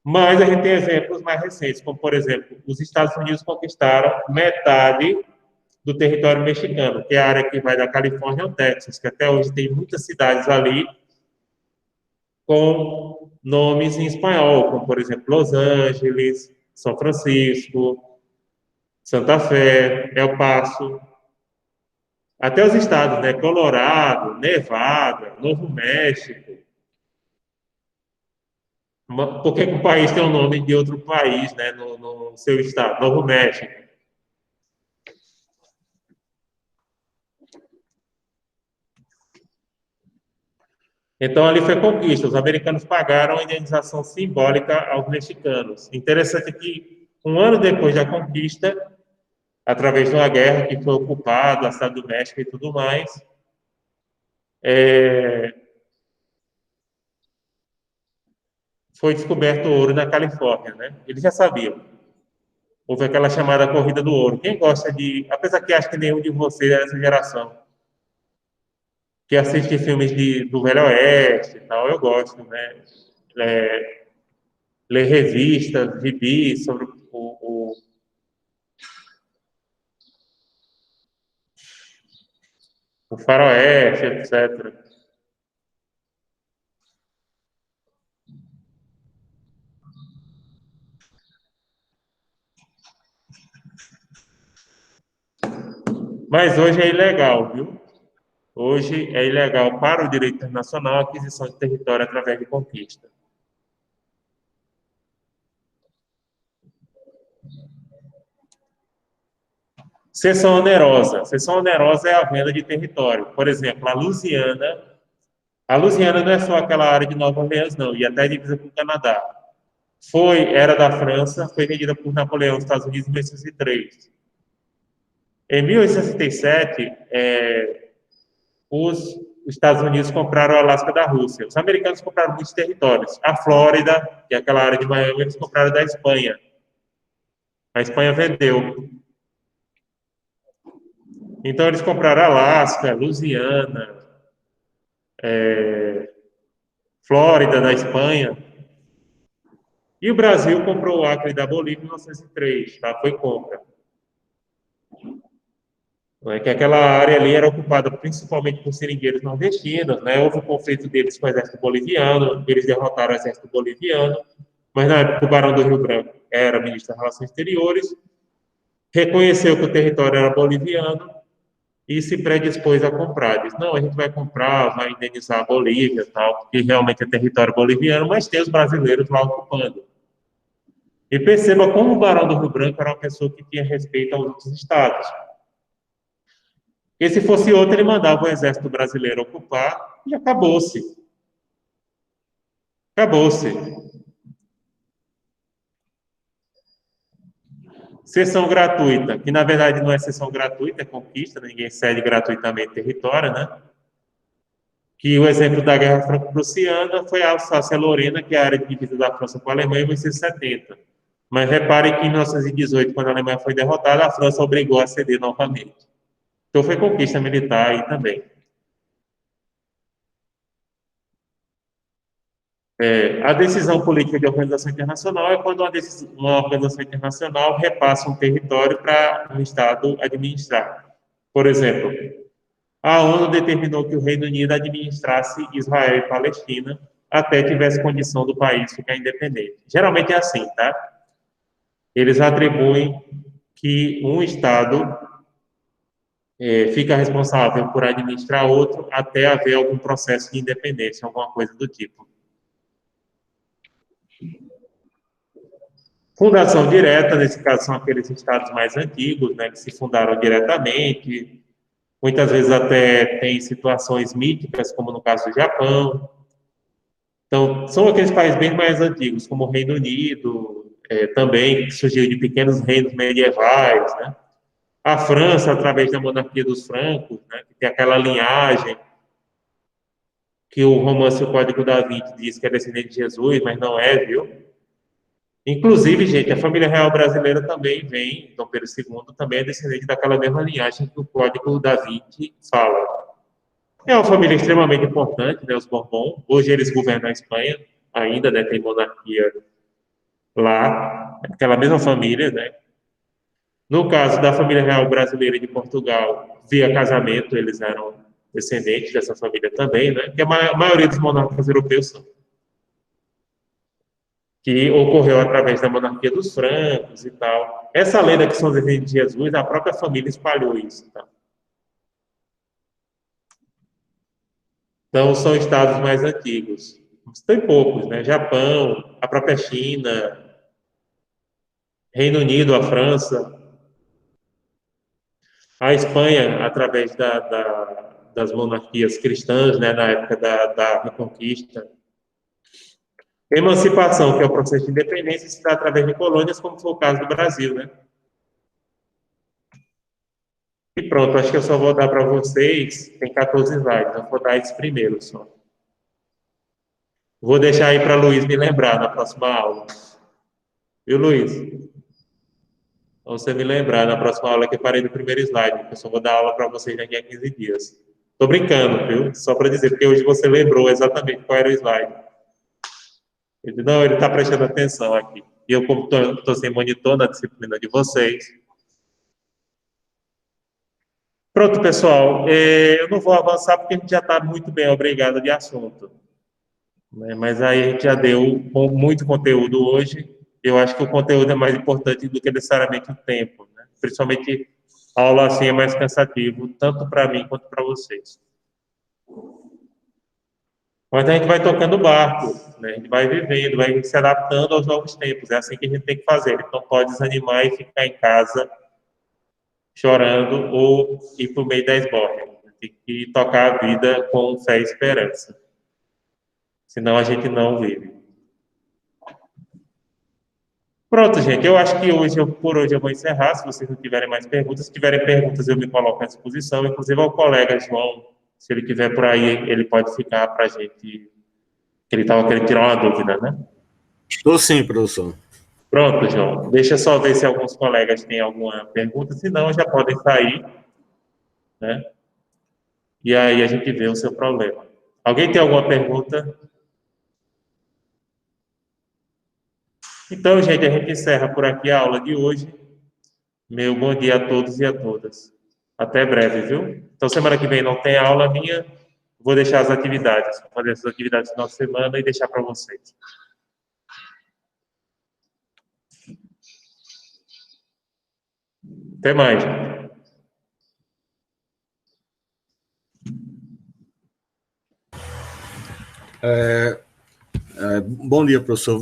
Speaker 1: Mas a gente tem exemplos mais recentes, como, por exemplo, os Estados Unidos conquistaram metade do território mexicano, que é a área que vai da Califórnia ao Texas, que até hoje tem muitas cidades ali com nomes em espanhol, como, por exemplo, Los Angeles, São Francisco, Santa Fé, El Paso, até os estados, né? Colorado, Nevada, Novo México. Por que o país tem o nome de outro país, né? No seu estado, Novo México. Então, ali foi conquista. Os americanos pagaram a indenização simbólica aos mexicanos. Interessante que, um ano depois da conquista, através de uma guerra que foi ocupada, a cidade do México e tudo mais, é, foi descoberto ouro na Califórnia, né? Eles já sabiam. Houve aquela chamada corrida do ouro. Quem gosta de, apesar que acho que nenhum de vocês é dessa geração, que assiste filmes do Velho Oeste e tal, eu gosto, né? É, ler revistas, gibis sobre o Faroeste, etc. Mas hoje é ilegal, viu? Hoje é ilegal para o direito internacional a aquisição de território através de conquista. Cessão onerosa. Cessão onerosa é a venda de território. Por exemplo, a Louisiana não é só aquela área de Nova Orleans, não, e até a divisa com o Canadá. Era da França, foi vendida por Napoleão nos Estados Unidos em 1803. Em 1867, os Estados Unidos compraram o Alasca da Rússia. Os americanos compraram muitos territórios. A Flórida, que é aquela área de Miami, eles compraram da Espanha. A Espanha vendeu. Então, eles compraram Alasca, Louisiana, Flórida, da Espanha. E o Brasil comprou o Acre da Bolívia em 1903, tá? Foi compra. Que aquela área ali era ocupada principalmente por seringueiros nordestinos, né? Houve um conflito deles com o exército boliviano, eles derrotaram o exército boliviano, mas na época o Barão do Rio Branco era ministro das Relações Exteriores, reconheceu que o território era boliviano e se predispôs a comprar. Diz, não, a gente vai comprar, vai indenizar a Bolívia, tal, porque realmente é território boliviano, mas tem os brasileiros lá ocupando. E perceba como o Barão do Rio Branco era uma pessoa que tinha respeito aos outros estados. E se fosse outro, ele mandava o exército brasileiro ocupar e acabou-se. Acabou-se. Sessão gratuita, que na verdade não é sessão gratuita, é conquista, ninguém cede gratuitamente território, né? Que o exemplo da Guerra Franco-Prussiana foi a Alsácia-Lorena, que é a área de divisa da França com a Alemanha em 1970. Mas repare que em 1918, quando a Alemanha foi derrotada, a França obrigou a ceder novamente. Então foi conquista militar aí também. A decisão política de organização internacional é quando uma organização internacional repassa um território para um Estado administrar. Por exemplo, a ONU determinou que o Reino Unido administrasse Israel e Palestina até tivesse condição do país ficar independente. Geralmente é assim, tá? Eles atribuem que um Estado fica responsável por administrar outro até haver algum processo de independência, alguma coisa do tipo. Fundação direta, nesse caso, são aqueles estados mais antigos, né, que se fundaram diretamente. Muitas vezes até tem situações míticas, como no caso do Japão. Então, são aqueles países bem mais antigos, como o Reino Unido, também, que surgiu de pequenos reinos medievais, né? A França, através da monarquia dos francos, né, que tem aquela linhagem que o romance O Código da Vinci diz que é descendente de Jesus, mas não é, viu? Inclusive, gente, a família real brasileira também vem, Dom Pedro II também é descendente daquela mesma linhagem que o Código da Vinci fala. É uma família extremamente importante, né, os Bourbon. Hoje eles governam a Espanha, ainda, né, tem monarquia lá, aquela mesma família, né. No caso da família real brasileira de Portugal, via casamento, eles eram descendentes dessa família também, né, que a maioria dos monarcas europeus são. Que ocorreu através da monarquia dos francos e tal. Essa lenda que são descendentes de Jesus, a própria família espalhou isso, tá? Então, são estados mais antigos. Tem poucos, né? Japão, a própria China, Reino Unido, a França, a Espanha, através das monarquias cristãs, né? Na época da Reconquista. Emancipação, que é o processo de independência, se dá através de colônias, como foi o caso do Brasil, né? E pronto, acho que eu só vou dar para vocês, tem 14 slides, eu vou dar esse primeiro só. Vou deixar aí para o Luiz me lembrar na próxima aula. Viu, Luiz? Pra você me lembrar na próxima aula que eu parei no primeiro slide, porque eu só vou dar aula para vocês daqui a 15 dias. Tô brincando, viu? Só para dizer, porque hoje você lembrou exatamente qual era o slide. Ele, não, ele está prestando atenção aqui. E eu, como estou sem monitor na disciplina de vocês. Pronto, pessoal. Eu não vou avançar porque a gente já está muito bem obrigado de assunto. Né? Mas aí a gente já deu muito conteúdo hoje. Eu acho que o conteúdo é mais importante do que necessariamente o tempo, né? Principalmente A aula assim é mais cansativo, tanto para mim quanto para vocês. Mas a gente vai tocando o barco, né? A gente vai vivendo, vai se adaptando aos novos tempos. É assim que a gente tem que fazer. A gente não pode desanimar e ficar em casa chorando ou ir para o meio da esbórnia. Tem que tocar a vida com fé e esperança. Senão a gente não vive. Pronto, gente. Eu acho que por hoje eu vou encerrar. Se vocês não tiverem mais perguntas, se tiverem perguntas, eu me coloco à disposição. Inclusive ao colega João, se ele estiver por aí, ele pode ficar para a gente. Ele estava querendo tirar uma dúvida, né?
Speaker 2: Estou sim, professor.
Speaker 1: Pronto, João. Deixa eu só ver se alguns colegas têm alguma pergunta. Se não, já podem sair, né? E aí a gente vê o seu problema. Alguém tem alguma pergunta? Então, gente, a gente encerra por aqui a aula de hoje. Meu bom dia a todos e a todas. Até breve, viu? Então, semana que vem não tem aula minha. Vou deixar as atividades. Vou fazer essas atividades no final de semana e deixar para vocês. Até mais, gente.
Speaker 2: Bom dia, professor.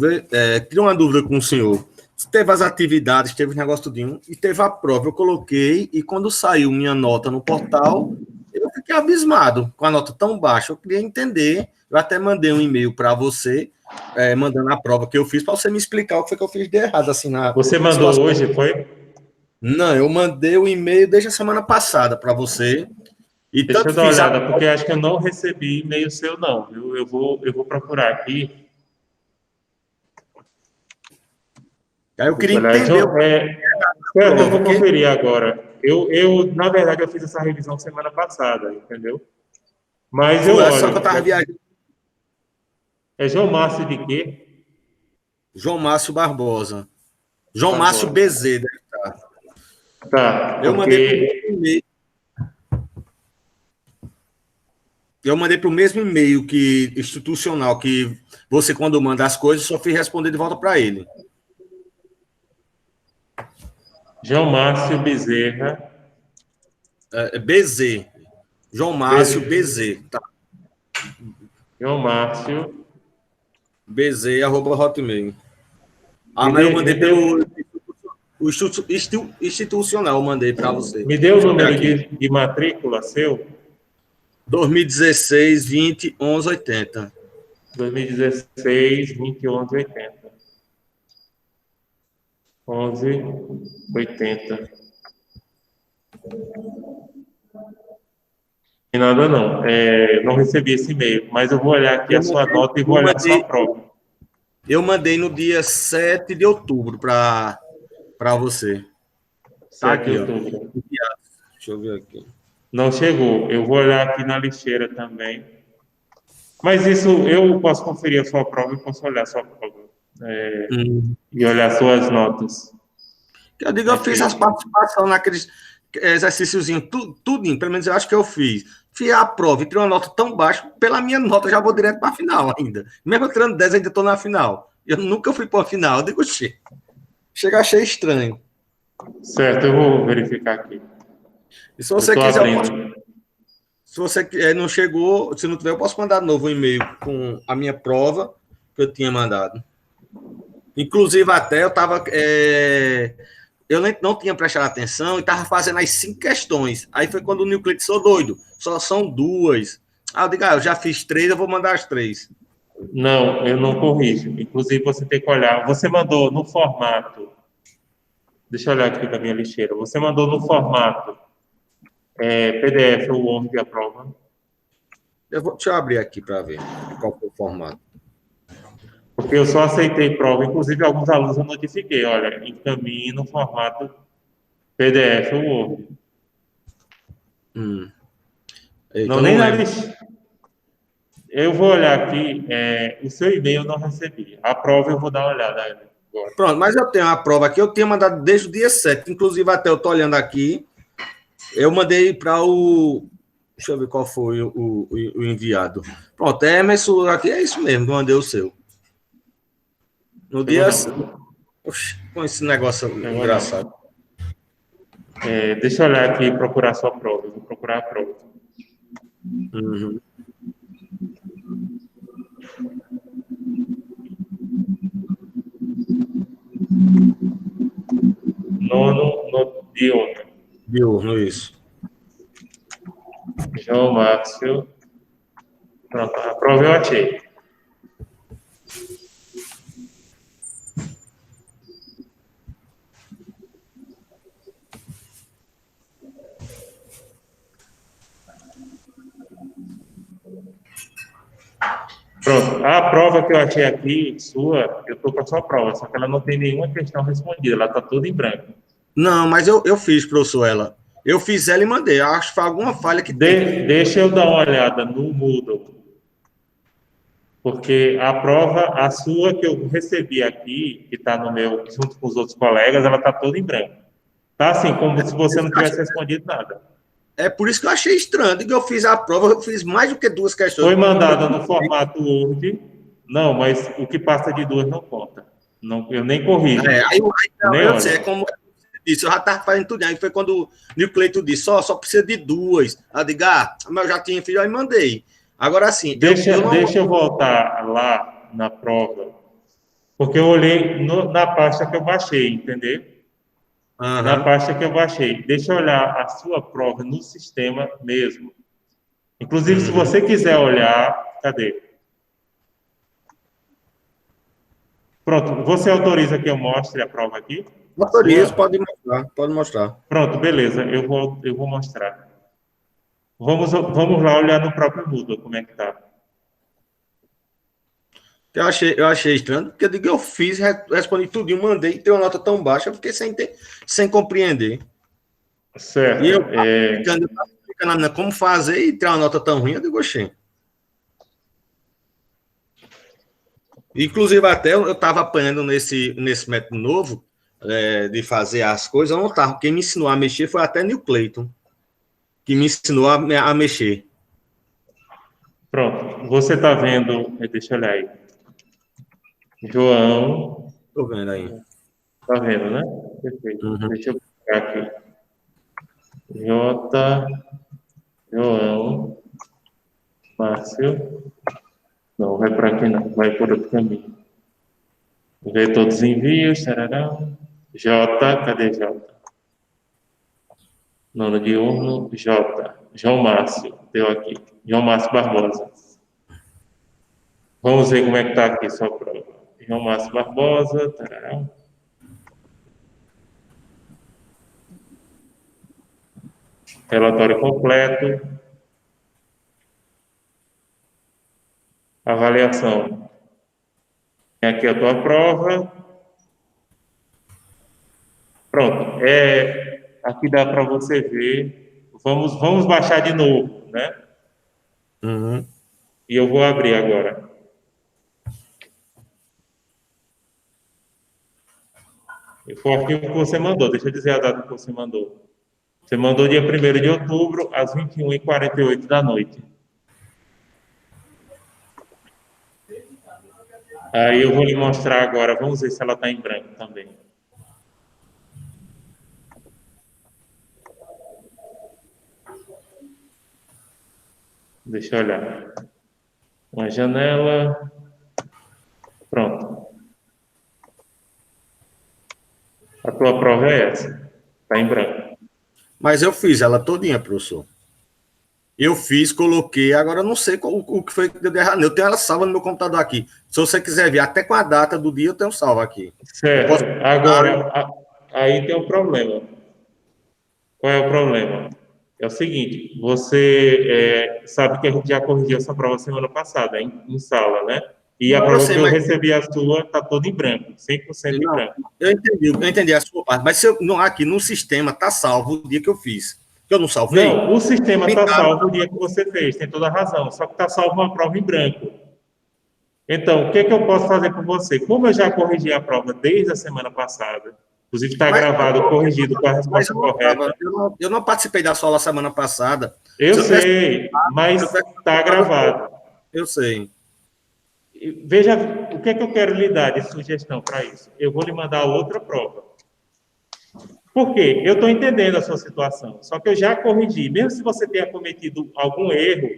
Speaker 2: Queria uma dúvida com o senhor. Teve as atividades, teve o negócio tudinho, e teve a prova. Eu coloquei, e quando saiu minha nota no portal, eu fiquei abismado com a nota tão baixa. Eu queria entender. Eu até mandei um e-mail para você, mandando a prova que eu fiz, para você me explicar o que foi que eu fiz de errado. Assim,
Speaker 1: Você mandou hoje, foi?
Speaker 2: Não, eu mandei o e-mail desde a semana passada para você. E
Speaker 1: Deixa eu
Speaker 2: tanto
Speaker 1: dar uma
Speaker 2: fiz
Speaker 1: olhada, porque acho que eu não recebi e-mail seu, não, viu? Eu vou procurar aqui.
Speaker 2: Aí eu queria entender.
Speaker 1: Certo, eu vou conferir agora. Na verdade, eu fiz essa revisão semana passada, entendeu? Mas eu
Speaker 2: Só que eu
Speaker 1: olho.
Speaker 2: estava viajando.
Speaker 1: É João Márcio de quê?
Speaker 2: João Márcio Barbosa. João Márcio BZ, deve estar.
Speaker 1: Tá,
Speaker 2: Eu mandei para o mesmo e-mail que institucional, que você, quando manda as coisas, só fiz responder de volta para ele.
Speaker 1: João Márcio Bezerra.
Speaker 2: BZ. João Márcio BZ. Tá.
Speaker 1: João Márcio.
Speaker 2: BZ, @hotmail. Mas eu mandei pelo institucional, eu mandei para você.
Speaker 1: Me deu o número de matrícula seu?
Speaker 2: 2016, 20, 11, 80.
Speaker 1: 2016, 20, 11, 80. 11, 80. E nada não. Não recebi esse e-mail, mas eu vou olhar aqui a sua nota e vou olhar a sua prova.
Speaker 2: Eu mandei no dia 7 de outubro para você.
Speaker 1: 7 de outubro.
Speaker 2: Deixa eu ver aqui.
Speaker 1: Não chegou. Eu vou olhar aqui na lixeira também. Mas isso, eu posso conferir a sua prova e posso olhar a sua prova. E olhar suas notas.
Speaker 2: Eu digo, eu fiz as participações naqueles exercíciozinhos, tudinho, pelo menos eu acho que eu fiz. Fiz a prova e tirei uma nota tão baixa, pela minha nota eu já vou direto para a final ainda. Mesmo eu tirando 10, ainda estou na final. Eu nunca fui para a final. Eu digo, chega, achei estranho.
Speaker 1: Certo, eu vou verificar aqui.
Speaker 2: E se você quiser, eu posso... Se você não chegou, se não tiver, eu posso mandar de novo um e-mail com a minha prova que eu tinha mandado. Inclusive, até eu estava... eu não tinha prestado atenção e estava fazendo as 5 questões. Aí foi quando o Neuclides sou doido. Só são 2. Aí eu digo, eu já fiz 3, eu vou mandar as 3.
Speaker 1: Não, eu não corrijo. Inclusive, você tem que olhar. Você mandou no formato... Deixa eu olhar aqui da minha lixeira. Você mandou no formato PDF ou Word a prova?
Speaker 2: Deixa eu abrir aqui para ver qual foi o formato.
Speaker 1: Porque eu só aceitei prova, inclusive alguns alunos eu notifiquei, olha, encaminhe no formato PDF ou Word. Não, nem na lista. Eu vou olhar aqui, o seu e-mail eu não recebi. A prova eu vou dar uma olhada agora.
Speaker 2: Pronto, mas eu tenho a prova aqui, eu tinha mandado desde o dia 7, inclusive até eu tô olhando aqui, eu mandei para o... Deixa eu ver qual foi o enviado. Pronto, Emerson, aqui é isso mesmo, mandei o seu. No dia... Oxi, com esse negócio engraçado.
Speaker 1: Deixa eu olhar aqui e procurar a sua prova. Eu vou procurar a prova.
Speaker 2: Uhum.
Speaker 1: Nono diurno.
Speaker 2: Diurno, isso.
Speaker 1: João Márcio. Pronto, a prova eu achei. Pronto, a prova que eu achei aqui, sua, eu estou com a sua prova, só que ela não tem nenhuma questão respondida, ela está toda em branco.
Speaker 2: Não, mas eu fiz, professor, ela. Eu fiz ela e mandei. Acho que foi alguma falha que tem.
Speaker 1: Deixa eu dar uma olhada no Moodle, porque a prova, a sua que eu recebi aqui, que está no meu, junto com os outros colegas, ela está toda em branco. Tá assim, como se você não tivesse respondido nada.
Speaker 2: É por isso que eu achei estranho. Eu fiz a prova, eu fiz mais do que 2 questões.
Speaker 1: Foi mandada no formato Word, não, mas o que passa de 2 não conta. Não, eu nem corrijo.
Speaker 2: Eu sei, é como disse, eu já estava fazendo tudo. Aí foi quando o Nilcleito disse, só precisa de 2. Eu digo, mas eu já tinha filho, aí mandei. Agora sim,
Speaker 1: deixa eu voltar lá na prova, porque eu olhei na pasta que eu baixei, entendeu?
Speaker 2: Uhum.
Speaker 1: Na pasta que eu baixei. Deixa eu olhar a sua prova no sistema mesmo. Inclusive, se você quiser olhar, cadê? Pronto, você autoriza que eu mostre a prova aqui?
Speaker 2: Autorizo, pode mostrar.
Speaker 1: Pronto, beleza, eu vou mostrar. Vamos lá olhar no próprio Moodle como é que tá.
Speaker 2: Eu achei estranho, porque eu fiz, respondi tudinho, mandei, tem uma nota tão baixa, eu fiquei sem compreender.
Speaker 1: Certo.
Speaker 2: E eu estava explicando a menina como fazer e ter uma nota tão ruim, eu digo, oxê. Inclusive, até eu estava apanhando nesse método novo de fazer as coisas, eu não estava. Quem me ensinou a mexer foi até Neil Clayton, que me ensinou a mexer.
Speaker 1: Pronto, você está vendo, deixa eu olhar aí. João.
Speaker 2: Estou vendo aí.
Speaker 1: Está vendo, né? Perfeito.
Speaker 2: Uhum.
Speaker 1: Deixa eu pegar aqui. João, Márcio. Não, vai para aqui não, vai por outro caminho. Ver todos os envios, tararão. J, cadê J? Nono diurno, J. João Márcio, deu aqui. João Márcio Barbosa. Vamos ver como é que está aqui sua prova. João Márcio Barbosa, tararão. Relatório completo. Avaliação. Tem aqui a tua prova. Pronto. Aqui dá para você ver. Vamos baixar de novo, né?
Speaker 2: Uhum.
Speaker 1: E eu vou abrir agora. Foi o arquivo que você mandou. Deixa eu dizer a data que você mandou. Você mandou dia 1º de outubro, às 21h48 da noite. Aí eu vou lhe mostrar agora. Vamos ver se ela está em branco também. Deixa eu olhar. Uma janela. Pronto. A tua prova é essa. Está em branco.
Speaker 2: Mas eu fiz ela todinha, professor. Eu fiz, coloquei, agora eu não sei o que foi que deu de errado. Eu tenho ela salva no meu computador aqui. Se você quiser ver, até com a data do dia eu tenho salva aqui.
Speaker 1: Certo. Agora, aí tem um problema. Qual é o problema? É o seguinte, você sabe que a gente já corrigiu essa prova semana passada, em sala, né? E a prova que eu recebi a sua está toda em branco, 100% em branco.
Speaker 2: Eu entendi a sua parte, mas aqui no sistema está salvo o dia que eu fiz. Que eu não salvei?
Speaker 1: Não, o sistema está salvo o dia que você fez, tem toda a razão, só que está salvo uma prova em branco. Então, o que eu posso fazer por você? Como eu já corrigi a prova desde a semana passada, inclusive está gravado, corrigido com a resposta correta.
Speaker 2: Eu não participei da sua aula semana passada.
Speaker 1: Eu sei, mas está gravado.
Speaker 2: Eu sei.
Speaker 1: Veja, o que eu quero lhe dar de sugestão para isso? Eu vou lhe mandar outra prova. Por quê? Eu estou entendendo a sua situação, só que eu já corrigi. Mesmo se você tenha cometido algum erro,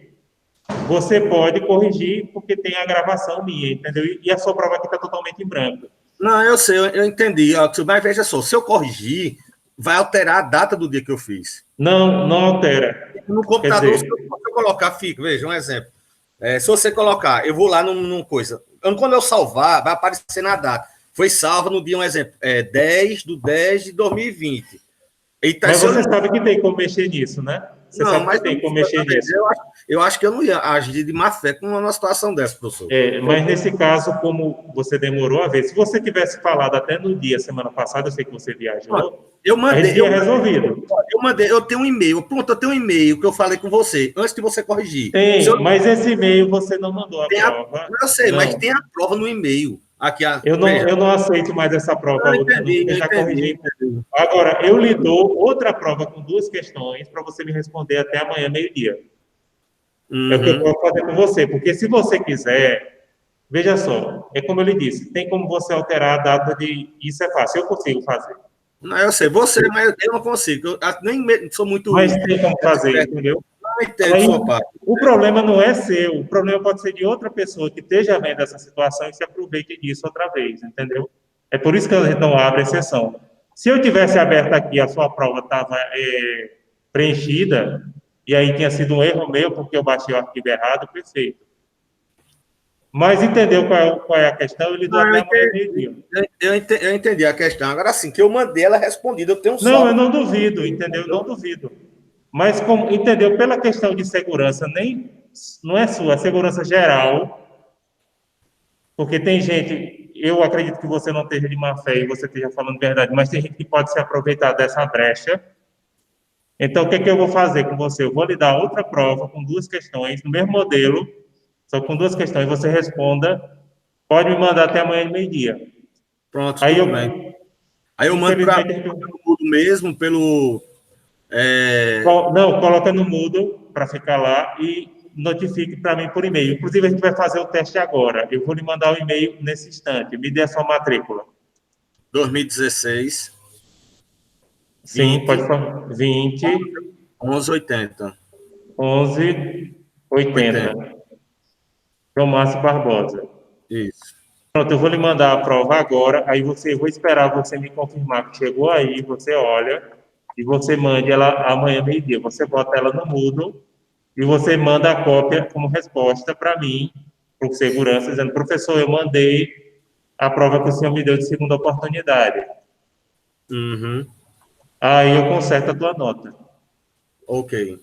Speaker 1: você pode corrigir porque tem a gravação minha, entendeu? E a sua prova aqui está totalmente em branco.
Speaker 2: Não, eu sei, eu entendi. Mas veja só, se eu corrigir, vai alterar a data do dia que eu fiz.
Speaker 1: Não, não altera.
Speaker 2: No computador, se eu colocar, fica, veja, um exemplo. Se você colocar, eu vou lá num coisa. Quando eu salvar, vai aparecer na data. Foi salvo no dia, um exemplo, 10/10/2020. Então,
Speaker 1: mas você sabe que tem como mexer nisso, né? Você
Speaker 2: não,
Speaker 1: sabe
Speaker 2: mas
Speaker 1: que tem como mexer nisso.
Speaker 2: Eu acho que eu não ia agir de má fé com uma situação dessa, professor.
Speaker 1: Mas nesse caso, como você demorou a ver, se você tivesse falado até no dia, semana passada, eu sei que você viajou, a gente tinha resolvido.
Speaker 2: Eu tenho um e-mail, pronto, eu tenho um e-mail que eu falei com você, antes de você corrigir.
Speaker 1: Mas esse e-mail você não mandou a prova.
Speaker 2: Eu sei, mas tem a prova no e-mail. Aqui,
Speaker 1: eu não aceito mais essa prova.
Speaker 2: Eu já corrigi.
Speaker 1: Agora, eu lhe dou outra prova com 2 questões para você me responder até amanhã, meio-dia. É o que eu posso fazer com você, porque se você quiser, veja só, é como eu lhe disse, tem como você alterar a data de... Isso é fácil, eu consigo fazer.
Speaker 2: Não, eu sei, mas eu não consigo, eu nem sou muito...
Speaker 1: Mas tem como fazer, entendeu?
Speaker 2: Não entendo sua parte.
Speaker 1: O problema não é seu, o problema pode ser de outra pessoa que esteja vendo essa situação e se aproveite disso outra vez, entendeu? É por isso que a gente não abre exceção. Se eu tivesse aberto aqui, a sua prova estava preenchida, e aí tinha sido um erro meu, porque eu baixei o arquivo errado, perfeito. Mas entendeu qual é a questão? Eu lhe dou até amanhã meio-dia.
Speaker 2: Eu entendi a questão. Agora sim, que eu mandei ela respondida, eu tenho um
Speaker 1: Não, eu não duvido, entendeu? Eu não duvido. Mas, como, entendeu? Pela questão de segurança, não é sua, é segurança geral, porque tem gente, eu acredito que você não esteja de má fé e você esteja falando verdade, mas tem gente que pode se aproveitar dessa brecha. Então, o que eu vou fazer com você? Eu vou lhe dar outra prova com 2 questões, no mesmo modelo, só com 2 questões, você responda, pode me mandar até amanhã de meio-dia.
Speaker 2: Pronto, tudo bem. Aí eu mando para o mudo mesmo, pelo...
Speaker 1: Não, coloca no mudo para ficar lá e notifique para mim por e-mail. Inclusive, a gente vai fazer o teste agora. Eu vou lhe mandar o e-mail nesse instante. Me dê a sua matrícula.
Speaker 2: 2016.
Speaker 1: Sim, 20, pode falar. 20.
Speaker 2: 1180.
Speaker 1: 1180. João Márcio Barbosa.
Speaker 2: Isso.
Speaker 1: Pronto, eu vou lhe mandar a prova agora. Aí eu vou esperar você me confirmar que chegou aí. Você olha e você mande ela amanhã meio-dia. Você bota ela no mudo e você manda a cópia como resposta para mim, por segurança, dizendo, professor, eu mandei a prova que o senhor me deu de segunda oportunidade. Aí eu conserto a tua nota.
Speaker 2: Ok.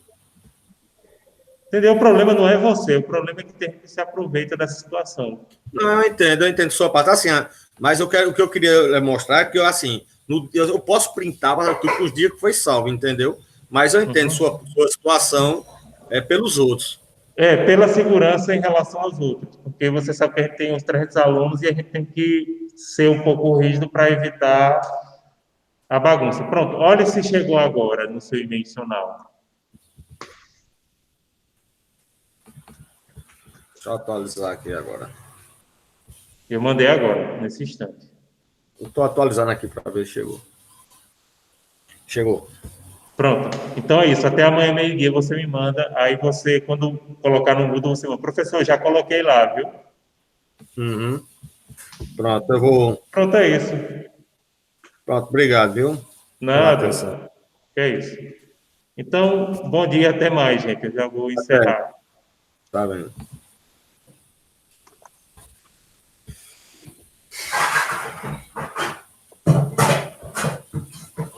Speaker 1: Entendeu? O problema não é você, o problema é que tem gente que se aproveita dessa situação.
Speaker 2: Não, eu entendo sua parte. Assim, mas o que eu queria mostrar é que eu posso printar para os dias que foi salvo, entendeu? Mas eu entendo sua situação pelos outros.
Speaker 1: Pela segurança em relação aos outros, porque você sabe que a gente tem uns 300 alunos e a gente tem que ser um pouco rígido para evitar a bagunça. Pronto, olha se chegou agora no seu e-mail institucional.
Speaker 2: Deixa eu atualizar aqui agora.
Speaker 1: Eu mandei agora, nesse instante.
Speaker 2: Eu estou atualizando aqui para ver se chegou. Chegou.
Speaker 1: Pronto. Então é isso. Até amanhã, meio-dia, você me manda. Aí você, quando colocar no mudo, você fala, professor, já coloquei lá, viu?
Speaker 2: Pronto, eu vou...
Speaker 1: Pronto, é isso.
Speaker 2: Pronto, obrigado, viu?
Speaker 1: Nada. É isso. Então, bom dia, até mais, gente. Eu já vou encerrar.
Speaker 2: Tá bem.